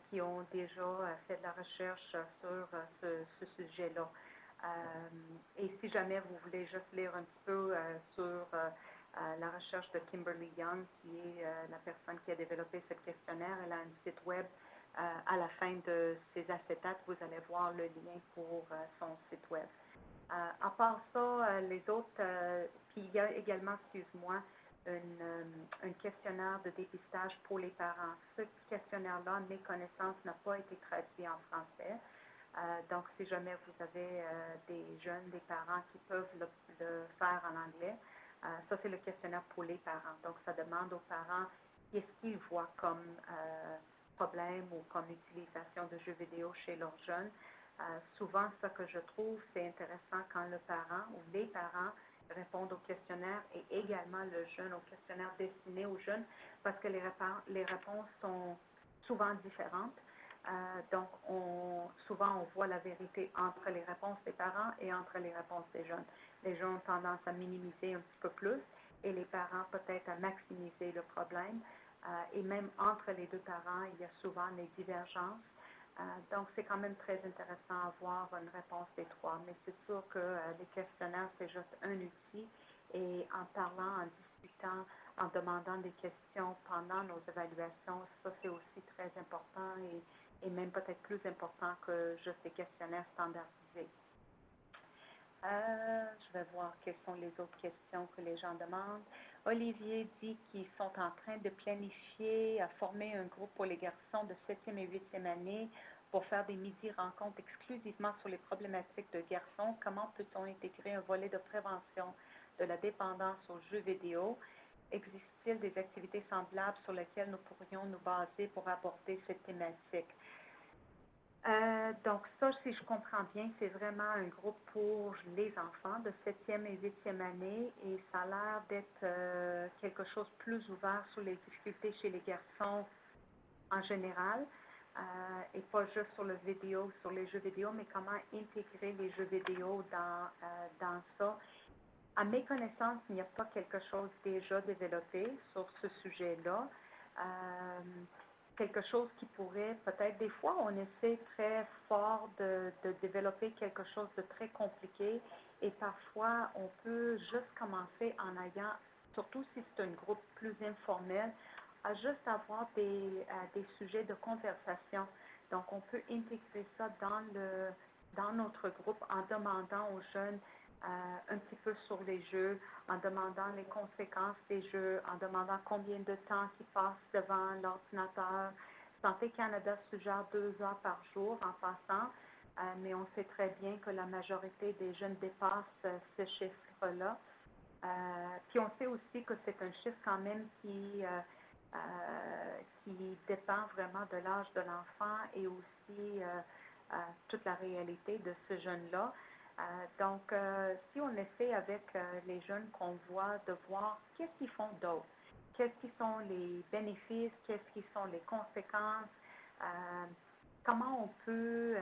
qui ont déjà fait de la recherche sur ce sujet-là. Et si jamais vous voulez juste lire un petit peu sur la recherche de Kimberly Young, qui est la personne qui a développé ce questionnaire, elle a un site web. À la fin de ces acétates, vous allez voir le lien pour son site web. À part ça, les autres, puis il y a également, excuse-moi, un questionnaire de dépistage pour les parents. Ce questionnaire-là, à mes connaissances, n'a pas été traduit en français. Donc, si jamais vous avez des jeunes, des parents qui peuvent le faire en anglais, ça, c'est le questionnaire pour les parents. Donc, ça demande aux parents qu'est-ce qu'ils voient comme problème ou comme utilisation de jeux vidéo chez leurs jeunes. Souvent, ce que je trouve, c'est intéressant quand le parent ou les parents répondent au questionnaire et également le jeune au questionnaire destiné aux jeunes parce que les réponses sont souvent différentes. Donc, souvent, on voit la vérité entre les réponses des parents et entre les réponses des jeunes. Les jeunes ont tendance à minimiser un petit peu plus et les parents peut-être à maximiser le problème. Et même entre les deux parents, il y a souvent des divergences. Donc, c'est quand même très intéressant à avoir une réponse des trois. Mais c'est sûr que les questionnaires, c'est juste un outil. Et en parlant, en discutant, en demandant des questions pendant nos évaluations, ça, c'est aussi très important et même peut-être plus important que juste des questionnaires standardisés. Je vais voir quelles sont les autres questions que les gens demandent. Olivier dit qu'ils sont en train de planifier à former un groupe pour les garçons de 7e et 8e année pour faire des midi-rencontres exclusivement sur les problématiques de garçons. Comment peut-on intégrer un volet de prévention de la dépendance aux jeux vidéo? Existe-t-il des activités semblables sur lesquelles nous pourrions nous baser pour aborder cette thématique? Donc ça, si je comprends bien, c'est vraiment un groupe pour les enfants de 7e et 8e année et ça a l'air d'être quelque chose de plus ouvert sur les difficultés chez les garçons en général et pas juste sur sur les jeux vidéo, mais comment intégrer les jeux vidéo dans ça. À mes connaissances, il n'y a pas quelque chose déjà développé sur ce sujet-là. Quelque chose qui pourrait, peut-être des fois, on essaie très fort de développer quelque chose de très compliqué et parfois, on peut juste commencer en ayant, surtout si c'est un groupe plus informel, à juste avoir des sujets de conversation. Donc, on peut intégrer ça dans notre groupe en demandant aux jeunes un petit peu sur les jeux, en demandant les conséquences des jeux, en demandant combien de temps ils passent devant l'ordinateur. Santé Canada suggère 2 heures par jour en passant, mais on sait très bien que la majorité des jeunes dépassent ce chiffre-là. Puis on sait aussi que c'est un chiffre quand même qui dépend vraiment de l'âge de l'enfant et aussi toute la réalité de ce jeune-là. Donc, si on essaie avec les jeunes qu'on voit, de voir qu'est-ce qu'ils font d'autre, qu'est-ce qui sont les bénéfices, qu'est-ce qui sont les conséquences, comment on peut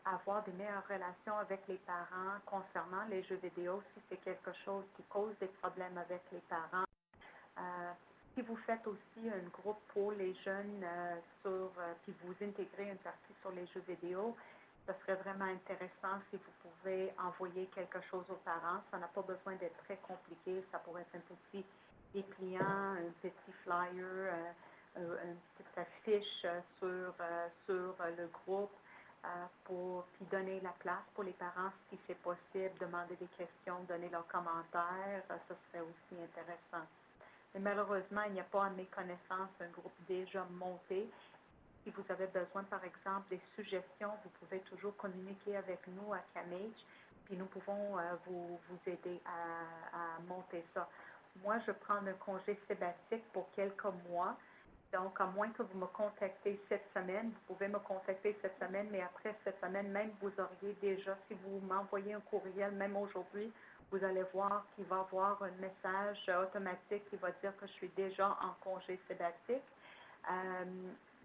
avoir des meilleures relations avec les parents concernant les jeux vidéo si c'est quelque chose qui cause des problèmes avec les parents. Si vous faites aussi un groupe pour les jeunes puis vous intégrez une partie sur les jeux vidéo, ce serait vraiment intéressant si vous pouvez envoyer quelque chose aux parents. Ça n'a pas besoin d'être très compliqué. Ça pourrait être un petit dépliant, un petit flyer, une petite affiche sur le groupe puis donner la place pour les parents si c'est possible, demander des questions, donner leurs commentaires, ça serait aussi intéressant. Mais malheureusement, il n'y a pas à mes connaissances un groupe déjà monté. Si vous avez besoin, par exemple, des suggestions, vous pouvez toujours communiquer avec nous à CAMH, puis nous pouvons vous aider à monter ça. Moi, je prends un congé sabbatique pour quelques mois. Donc, à moins que vous me contactez cette semaine, vous pouvez me contacter cette semaine, mais après cette semaine, même vous auriez déjà, si vous m'envoyez un courriel, même aujourd'hui, vous allez voir qu'il va y avoir un message automatique qui va dire que je suis déjà en congé sabbatique.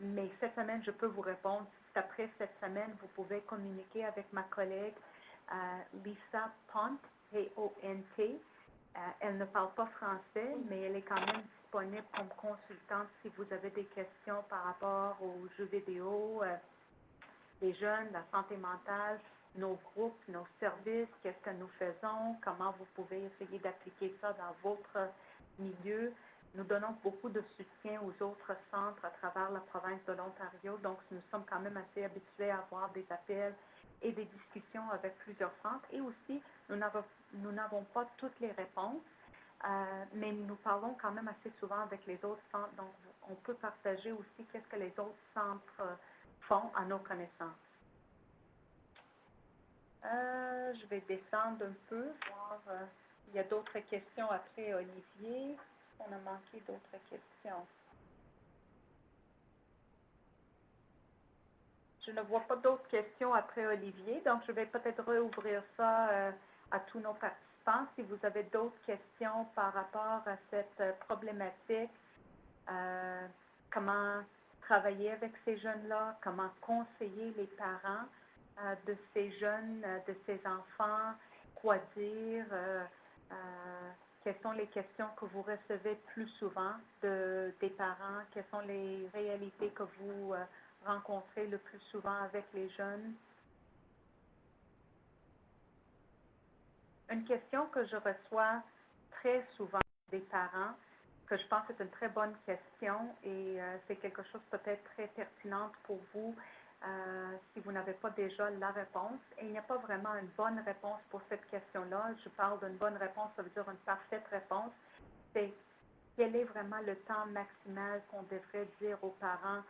Mais cette semaine, je peux vous répondre. Après cette semaine, vous pouvez communiquer avec ma collègue Lisa Pont, P-O-N-T. Elle ne parle pas français, mais elle est quand même disponible comme consultante si vous avez des questions par rapport aux jeux vidéo, les jeunes, la santé mentale, nos groupes, nos services, qu'est-ce que nous faisons, comment vous pouvez essayer d'appliquer ça dans votre milieu. Nous donnons beaucoup de soutien aux autres centres à travers la province de l'Ontario, donc nous sommes quand même assez habitués à avoir des appels et des discussions avec plusieurs centres. Et aussi, nous n'avons pas toutes les réponses, mais nous parlons quand même assez souvent avec les autres centres, donc on peut partager aussi qu'est-ce que les autres centres font à nos connaissances. Je vais descendre un peu, voir s'il y a d'autres questions après Olivier. On a manqué d'autres questions. Je ne vois pas d'autres questions après Olivier, donc je vais peut-être rouvrir ça à tous nos participants. Si vous avez d'autres questions par rapport à cette problématique, comment travailler avec ces jeunes-là, comment conseiller les parents de ces jeunes, de ces enfants, quoi dire, quelles sont les questions que vous recevez plus souvent des parents, quelles sont les réalités que vous rencontrez le plus souvent avec les jeunes. Une question que je reçois très souvent des parents, que je pense est une très bonne question et c'est quelque chose peut-être très pertinent pour vous si vous n'avez pas déjà la réponse. Et il n'y a pas vraiment une bonne réponse pour cette question-là. Je parle d'une bonne réponse, ça veut dire une parfaite réponse. C'est quel est vraiment le temps maximal qu'on devrait dire aux parents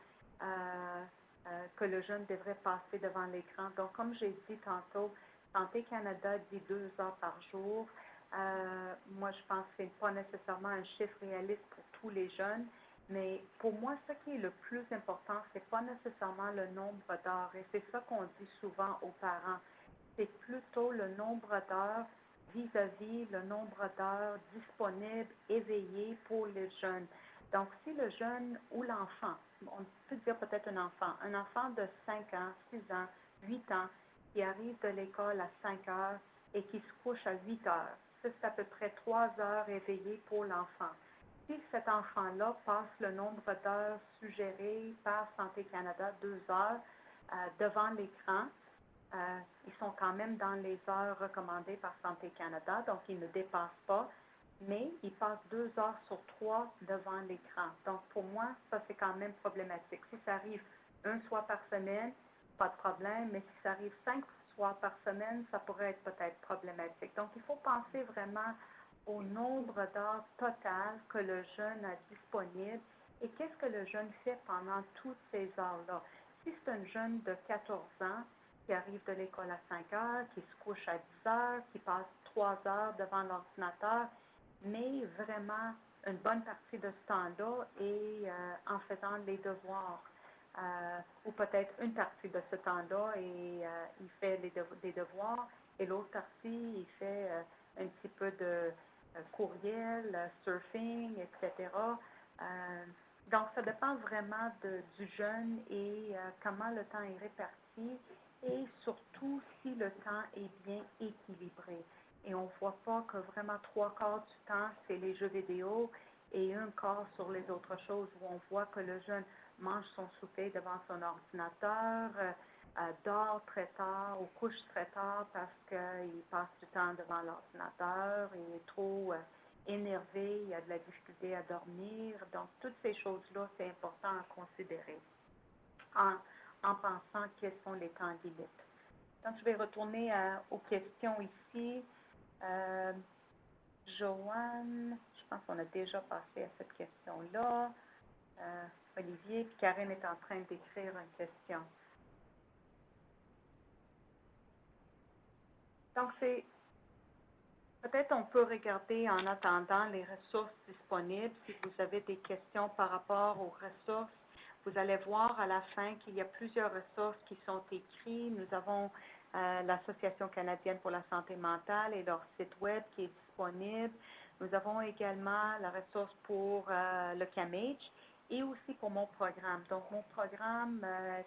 que le jeune devrait passer devant l'écran. Donc, comme j'ai dit tantôt, Santé Canada dit 2 heures par jour. Moi, je pense que ce n'est pas nécessairement un chiffre réaliste pour tous les jeunes, mais pour moi, ce qui est le plus important, ce n'est pas nécessairement le nombre d'heures. Et c'est ça qu'on dit souvent aux parents. C'est plutôt le nombre d'heures vis-à-vis le nombre d'heures disponibles, éveillées pour les jeunes. Donc, si le jeune ou l'enfant, on peut dire peut-être un enfant de 5 ans, 6 ans, 8 ans, qui arrive de l'école à 5 heures et qui se couche à 8 heures, ça, c'est à peu près 3 heures éveillées pour l'enfant. Si cet enfant-là passe le nombre d'heures suggérées par Santé Canada, 2 heures, devant l'écran, ils sont quand même dans les heures recommandées par Santé Canada, donc ils ne dépassent pas, mais ils passent 2 heures sur 3 devant l'écran. Donc pour moi, ça c'est quand même problématique. Si ça arrive un soir par semaine, pas de problème, mais si ça arrive 5 soirs par semaine, ça pourrait être peut-être problématique. Donc il faut penser vraiment au nombre d'heures totales que le jeune a disponible et qu'est-ce que le jeune fait pendant toutes ces heures-là. Si c'est un jeune de 14 ans, qui arrive de l'école à 5 heures, qui se couche à 10 heures, qui passe 3 heures devant l'ordinateur, mais vraiment une bonne partie de ce temps-là est en faisant les devoirs. Ou peut-être une partie de ce temps-là et il fait des devoirs et l'autre partie, il fait un petit peu de courriel, surfing, etc. Donc, ça dépend vraiment du jeune et comment le temps est réparti et surtout si le temps est bien équilibré. Et on ne voit pas que vraiment 3 quarts du temps, c'est les jeux vidéo et 1 quart sur les autres choses où on voit que le jeune mange son souper devant son ordinateur, dort très tard ou couche très tard parce qu'il passe du temps devant l'ordinateur, il est trop énervé, il y a de la difficulté à dormir. Donc, toutes ces choses-là, c'est important à considérer en, en pensant quels sont les temps limites. Donc, je vais retourner aux questions ici. Joanne, je pense qu'on a déjà passé à cette question-là. Olivier, puis Karine est en train d'écrire une question. Donc, peut-être on peut regarder en attendant les ressources disponibles. Si vous avez des questions par rapport aux ressources, vous allez voir à la fin qu'il y a plusieurs ressources qui sont écrites. Nous avons l'Association canadienne pour la santé mentale et leur site web qui est disponible. Nous avons également la ressource pour le CAMH et aussi pour mon programme. Donc, mon programme,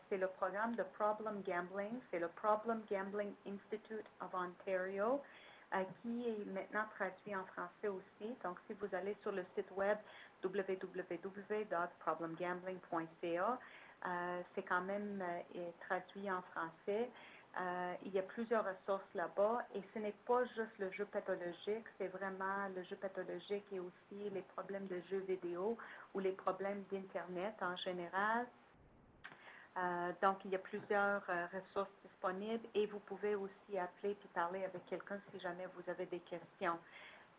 c'est le programme de Problem Gambling. C'est le Problem Gambling Institute of Ontario qui est maintenant traduit en français aussi. Donc, si vous allez sur le site web www.problemgambling.ca, c'est quand même traduit en français. Il y a plusieurs ressources là-bas et ce n'est pas juste le jeu pathologique, c'est vraiment le jeu pathologique et aussi les problèmes de jeux vidéo ou les problèmes d'Internet en général. Donc, il y a plusieurs ressources disponibles et vous pouvez aussi appeler et parler avec quelqu'un si jamais vous avez des questions.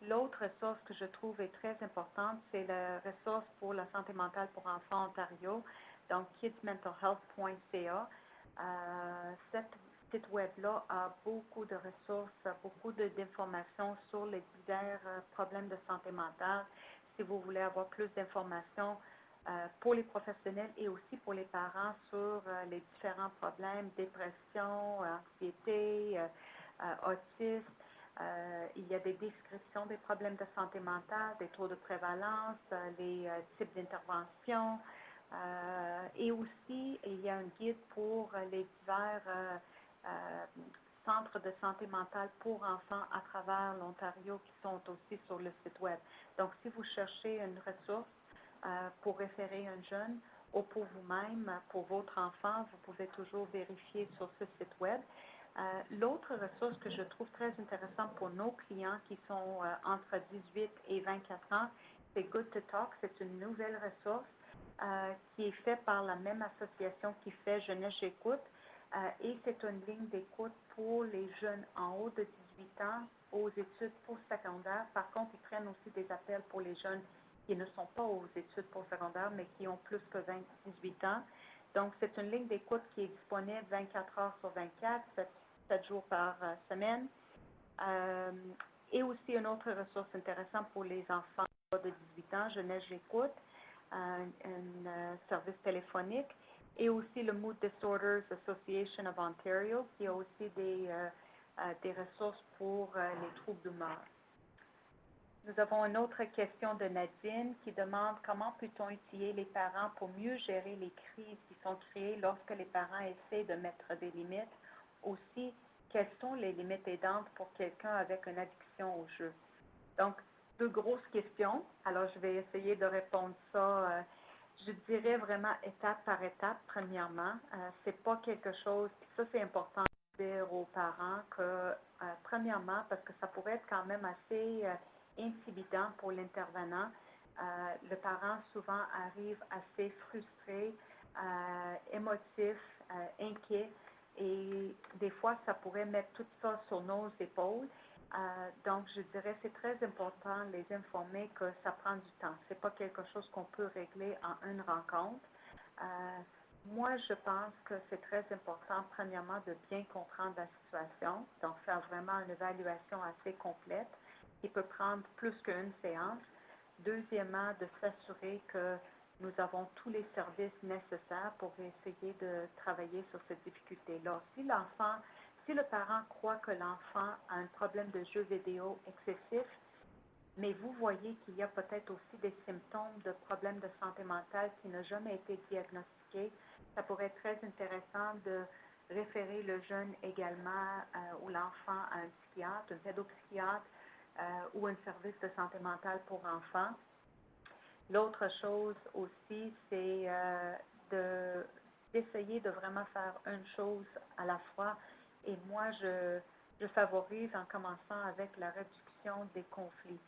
L'autre ressource que je trouve est très importante, c'est la ressource pour la santé mentale pour enfants Ontario, donc kidsmentalhealth.ca. Cette site web-là a beaucoup de ressources, beaucoup d'informations sur les divers problèmes de santé mentale. Si vous voulez avoir plus d'informations, pour les professionnels et aussi pour les parents sur les différents problèmes, dépression, anxiété, autisme. Il y a des descriptions des problèmes de santé mentale, des taux de prévalence, les types d'intervention. Et aussi, il y a un guide pour les divers centres de santé mentale pour enfants à travers l'Ontario qui sont aussi sur le site web. Donc, si vous cherchez une ressource, pour référer un jeune ou pour vous-même, pour votre enfant, vous pouvez toujours vérifier sur ce site web. L'autre ressource que je trouve très intéressante pour nos clients qui sont entre 18 et 24 ans, c'est Good to Talk. C'est une nouvelle ressource qui est faite par la même association qui fait Jeunesse J'écoute. Et c'est une ligne d'écoute pour les jeunes en haut de 18 ans aux études postsecondaires. Par contre, ils prennent aussi des appels pour les jeunes qui ne sont pas aux études postsecondaires, mais qui ont plus que 18 ans. Donc, c'est une ligne d'écoute qui est disponible 24 heures sur 24, 7 jours par semaine. Et aussi une autre ressource intéressante pour les enfants de 18 ans, Jeunesse J'écoute, un service téléphonique, et aussi le Mood Disorders Association of Ontario, qui a aussi des ressources pour les troubles d'humeur. Nous avons une autre question de Nadine qui demande comment peut-on outiller les parents pour mieux gérer les crises qui sont créées lorsque les parents essaient de mettre des limites. Aussi, quelles sont les limites aidantes pour quelqu'un avec une addiction au jeu? Donc, deux grosses questions. Alors, je vais essayer de répondre ça, je dirais vraiment étape par étape, premièrement. C'est pas quelque chose, ça c'est important de dire aux parents que, premièrement, parce que ça pourrait être quand même assez intimidant pour l'intervenant. Le parent souvent arrive assez frustré, émotif, inquiet, et des fois, ça pourrait mettre tout ça sur nos épaules. Donc, je dirais c'est très important de les informer que ça prend du temps. Ce n'est pas quelque chose qu'on peut régler en une rencontre. Moi, je pense que c'est très important, premièrement, de bien comprendre la situation, donc faire vraiment une évaluation assez complète qui peut prendre plus qu'une séance. Deuxièmement, de s'assurer que nous avons tous les services nécessaires pour essayer de travailler sur cette difficulté-là. Si le parent croit que l'enfant a un problème de jeu vidéo excessif, mais vous voyez qu'il y a peut-être aussi des symptômes de problèmes de santé mentale qui n'ont jamais été diagnostiqués, ça pourrait être très intéressant de référer le jeune également ou l'enfant à un psychiatre, un pédopsychiatre ou un service de santé mentale pour enfants. L'autre chose aussi, c'est d'essayer de vraiment faire une chose à la fois. Et moi, je favorise en commençant avec la réduction des conflits.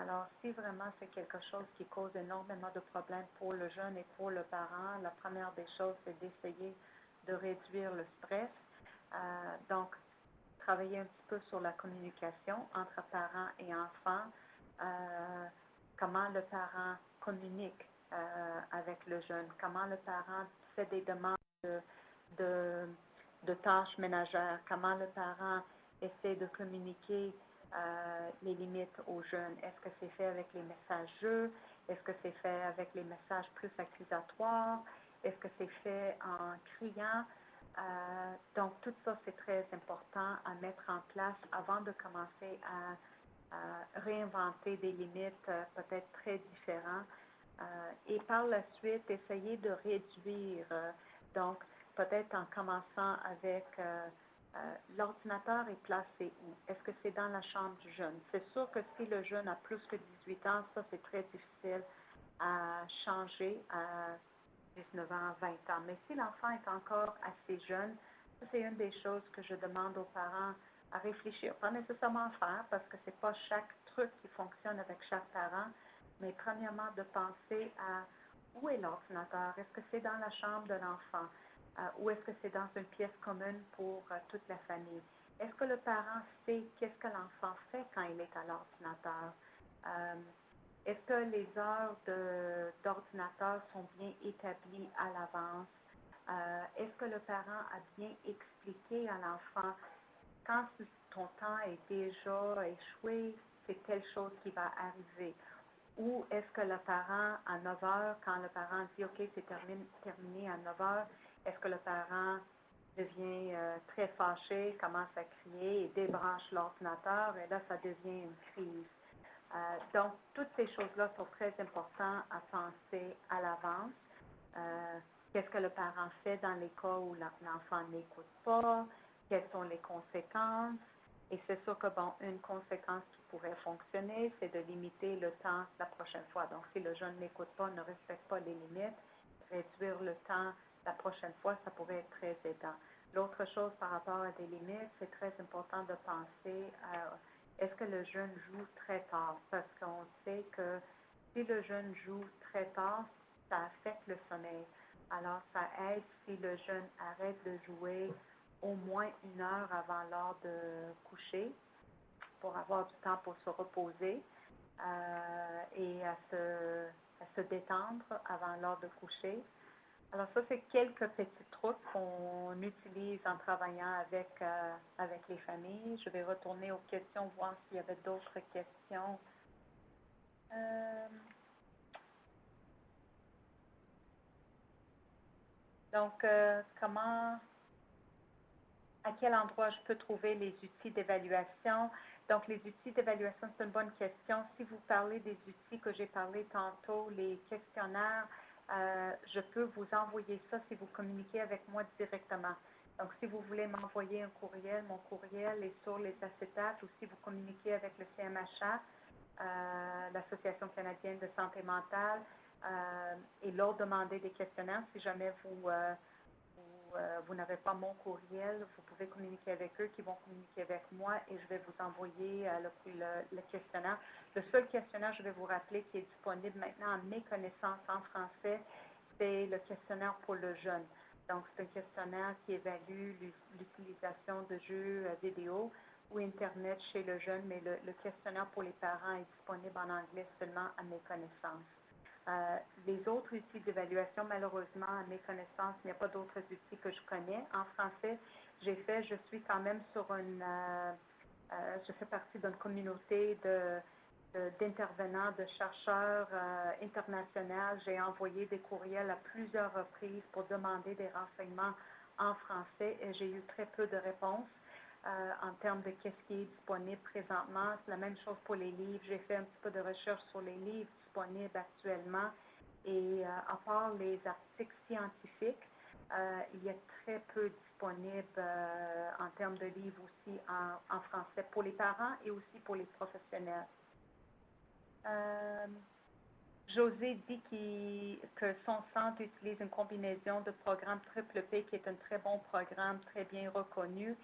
Alors, si vraiment c'est quelque chose qui cause énormément de problèmes pour le jeune et pour le parent, la première des choses, c'est d'essayer de réduire le stress. Donc, travailler un petit peu sur la communication entre parents et enfants, comment le parent communique avec le jeune, comment le parent fait des demandes de, de tâches ménagères, comment le parent essaie de communiquer les limites aux jeunes. Est-ce que c'est fait avec les messages jeux? Est-ce que c'est fait avec les messages plus accusatoires? Est-ce que c'est fait en criant? Donc, tout ça, c'est très important à mettre en place avant de commencer à réinventer des limites peut-être très différentes. Et par la suite, essayer de réduire. Donc, peut-être en commençant avec l'ordinateur est placé où? Est-ce que c'est dans la chambre du jeune? C'est sûr que si le jeune a plus que 18 ans, ça, c'est très difficile à changer à 19 ans, 20 ans. Mais si l'enfant est encore assez jeune, ça, c'est une des choses que je demande aux parents à réfléchir. Pas nécessairement faire, parce que ce n'est pas chaque truc qui fonctionne avec chaque parent, mais premièrement, de penser à où est l'ordinateur? Est-ce que c'est dans la chambre de l'enfant? Ou est-ce que c'est dans une pièce commune pour toute la famille? Est-ce que le parent sait qu'est-ce que l'enfant fait quand il est à l'ordinateur? Est-ce que les heures d'ordinateur sont bien établies à l'avance? Est-ce que le parent a bien expliqué à l'enfant quand ton temps est déjà échoué, c'est telle chose qui va arriver? Ou est-ce que le parent, à 9 heures, quand le parent dit OK, c'est terminé à 9 heures, est-ce que le parent devient très fâché, commence à crier et débranche l'ordinateur et là, ça devient une crise? Donc, toutes ces choses-là sont très importantes à penser à l'avance. Qu'est-ce que le parent fait dans les cas où l'enfant n'écoute pas? Quelles sont les conséquences? Et c'est sûr que, bon, une conséquence qui pourrait fonctionner, c'est de limiter le temps la prochaine fois. Donc, si le jeune n'écoute pas, ne respecte pas les limites, réduire le temps la prochaine fois, ça pourrait être très aidant. L'autre chose par rapport à des limites, c'est très important de penser à est-ce que le jeune joue très tard? Parce qu'on sait que si le jeune joue très tard, ça affecte le sommeil. Alors, ça aide si le jeune arrête de jouer au moins 1 heure avant l'heure de coucher pour avoir du temps pour se reposer et à se détendre avant l'heure de coucher. Alors ça, c'est quelques petits trucs qu'on utilise en travaillant avec les familles. Je vais retourner aux questions, voir s'il y avait d'autres questions. Donc, à quel endroit je peux trouver les outils d'évaluation? Donc, les outils d'évaluation, c'est une bonne question. Si vous parlez des outils que j'ai parlé tantôt, les questionnaires, je peux vous envoyer ça si vous communiquez avec moi directement. Donc, si vous voulez m'envoyer un courriel, mon courriel est sur les acétates, ou si vous communiquez avec le CMHA, l'Association canadienne de santé mentale, et leur demander des questionnaires, si jamais vous n'avez pas mon courriel, vous pouvez communiquer avec eux qui vont communiquer avec moi et je vais vous envoyer le questionnaire. Le seul questionnaire, je vais vous rappeler, qui est disponible maintenant à mes connaissances en français, c'est le questionnaire pour le jeune. Donc, c'est un questionnaire qui évalue l'utilisation de jeux vidéo ou Internet chez le jeune, mais le questionnaire pour les parents est disponible en anglais seulement à mes connaissances. Les autres outils d'évaluation, malheureusement, à mes connaissances, il n'y a pas d'autres outils que je connais. En français, je suis quand même je fais partie d'une communauté d'intervenants, de chercheurs internationaux. J'ai envoyé des courriels à plusieurs reprises pour demander des renseignements en français et j'ai eu très peu de réponses. En termes de qu'est-ce qui est disponible présentement. C'est la même chose pour les livres. J'ai fait un petit peu de recherche sur les livres disponibles actuellement. Et à part les articles scientifiques, il y a très peu disponibles en termes de livres aussi en français pour les parents et aussi pour les professionnels. José dit que son centre utilise une combinaison de programmes Triple P, qui est un très bon programme, très bien reconnu,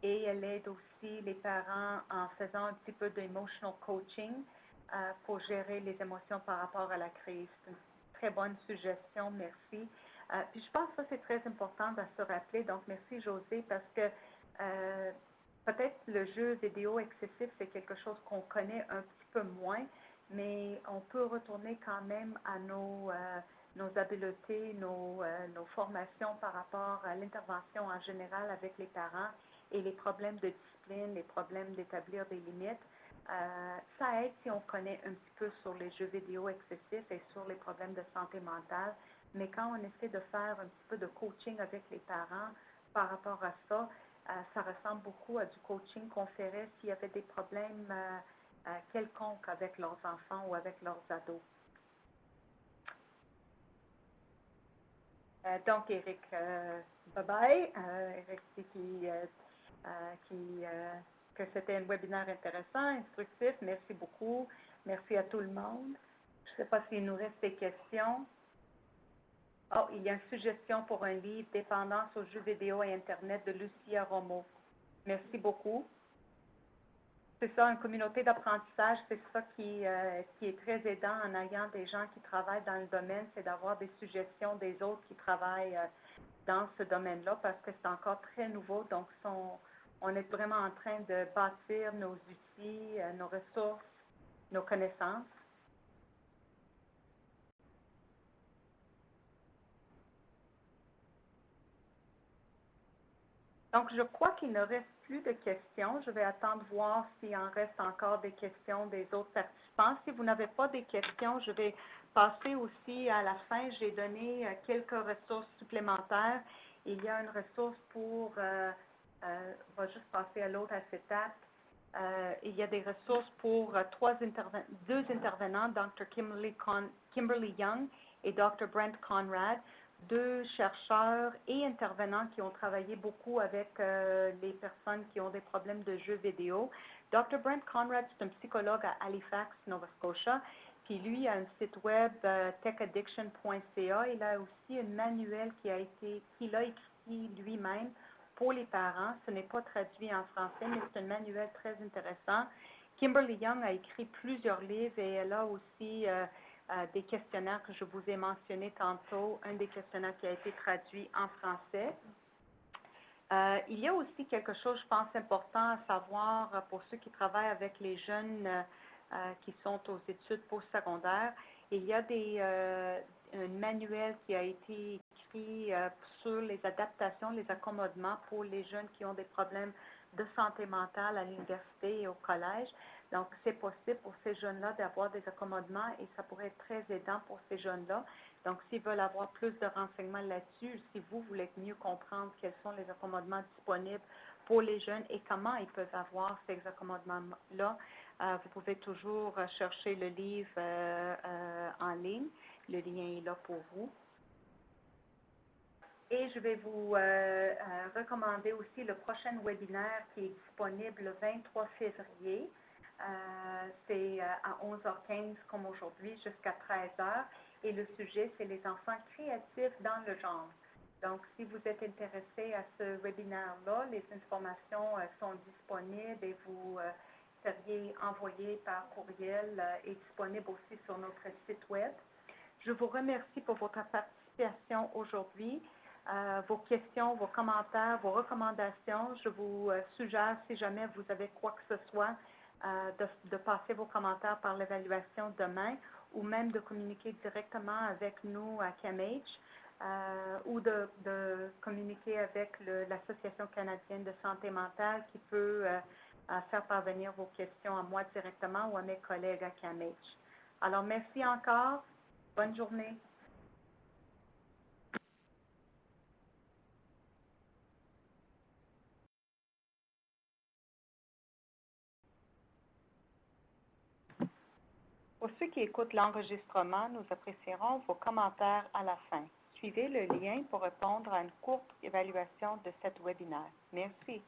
et elle aide aussi les parents en faisant un petit peu d'emotional coaching. pour gérer les émotions par rapport à la crise. C'est une très bonne suggestion, merci. Puis je pense que ça, c'est très important de se rappeler. Donc, merci, José, parce que peut-être le jeu vidéo excessif, c'est quelque chose qu'on connaît un petit peu moins, mais on peut retourner quand même à nos habiletés, nos formations par rapport à l'intervention en général avec les parents et les problèmes de discipline, les problèmes d'établir des limites. Ça aide si on connaît un petit peu sur les jeux vidéo excessifs et sur les problèmes de santé mentale, mais quand on essaie de faire un petit peu de coaching avec les parents par rapport à ça, ça ressemble beaucoup à du coaching qu'on ferait s'il y avait des problèmes quelconques avec leurs enfants ou avec leurs ados. Donc, Eric, bye-bye. Eric dit que c'était un webinaire intéressant, instructif. Merci beaucoup. Merci à tout le monde. Je ne sais pas s'il nous reste des questions. Oh, il y a une suggestion pour un livre, Dépendance aux jeux vidéo et Internet, de Lucia Romo. Merci beaucoup. C'est ça, une communauté d'apprentissage, c'est ça qui est très aidant en ayant des gens qui travaillent dans le domaine, c'est d'avoir des suggestions des autres qui travaillent dans ce domaine-là, parce que c'est encore très nouveau, donc on est vraiment en train de bâtir nos outils, nos ressources, nos connaissances. Donc, je crois qu'il ne reste plus de questions. Je vais attendre voir s'il en reste encore des questions des autres participants. Si vous n'avez pas des questions, je vais passer aussi à la fin. J'ai donné quelques ressources supplémentaires. Il y a une ressource pour, on va juste passer à l'autre acétate. Il y a des ressources pour deux intervenants, Dr. Kimberly Young et Dr. Brent Conrad, deux chercheurs et intervenants qui ont travaillé beaucoup avec les personnes qui ont des problèmes de jeux vidéo. Dr. Brent Conrad, c'est un psychologue à Halifax, Nova Scotia, puis lui a un site web techaddiction.ca. Il a aussi un manuel qu'il a écrit lui-même pour les parents. Ce n'est pas traduit en français, mais c'est un manuel très intéressant. Kimberly Young a écrit plusieurs livres et elle a aussi des questionnaires que je vous ai mentionnés tantôt, un des questionnaires qui a été traduit en français. Il y a aussi quelque chose, je pense, important à savoir pour ceux qui travaillent avec les jeunes qui sont aux études postsecondaires. Il y a un manuel qui a été écrit sur les adaptations, les accommodements pour les jeunes qui ont des problèmes de santé mentale à l'université et au collège. Donc, c'est possible pour ces jeunes-là d'avoir des accommodements et ça pourrait être très aidant pour ces jeunes-là. Donc, s'ils veulent avoir plus de renseignements là-dessus, si vous voulez mieux comprendre quels sont les accommodements disponibles pour les jeunes et comment ils peuvent avoir ces accommodements-là, vous pouvez toujours chercher le livre en ligne. Le lien est là pour vous. Et je vais vous recommander aussi le prochain webinaire qui est disponible le 23 février. C'est à 11h15 comme aujourd'hui jusqu'à 13h. Et le sujet, c'est les enfants créatifs dans le genre. Donc, si vous êtes intéressé à ce webinaire-là, les informations sont disponibles et vous seriez envoyé par courriel et disponible aussi sur notre site web. Je vous remercie pour votre participation aujourd'hui. Vos questions, vos commentaires, vos recommandations. Je vous suggère, si jamais vous avez quoi que ce soit, de passer vos commentaires par l'évaluation demain ou même de communiquer directement avec nous à CAMH ou de communiquer avec l'Association canadienne de santé mentale qui peut faire parvenir vos questions à moi directement ou à mes collègues à CAMH. Alors, merci encore. Bonne journée. Pour ceux qui écoutent l'enregistrement, nous apprécierons vos commentaires à la fin. Suivez le lien pour répondre à une courte évaluation de cet webinaire. Merci.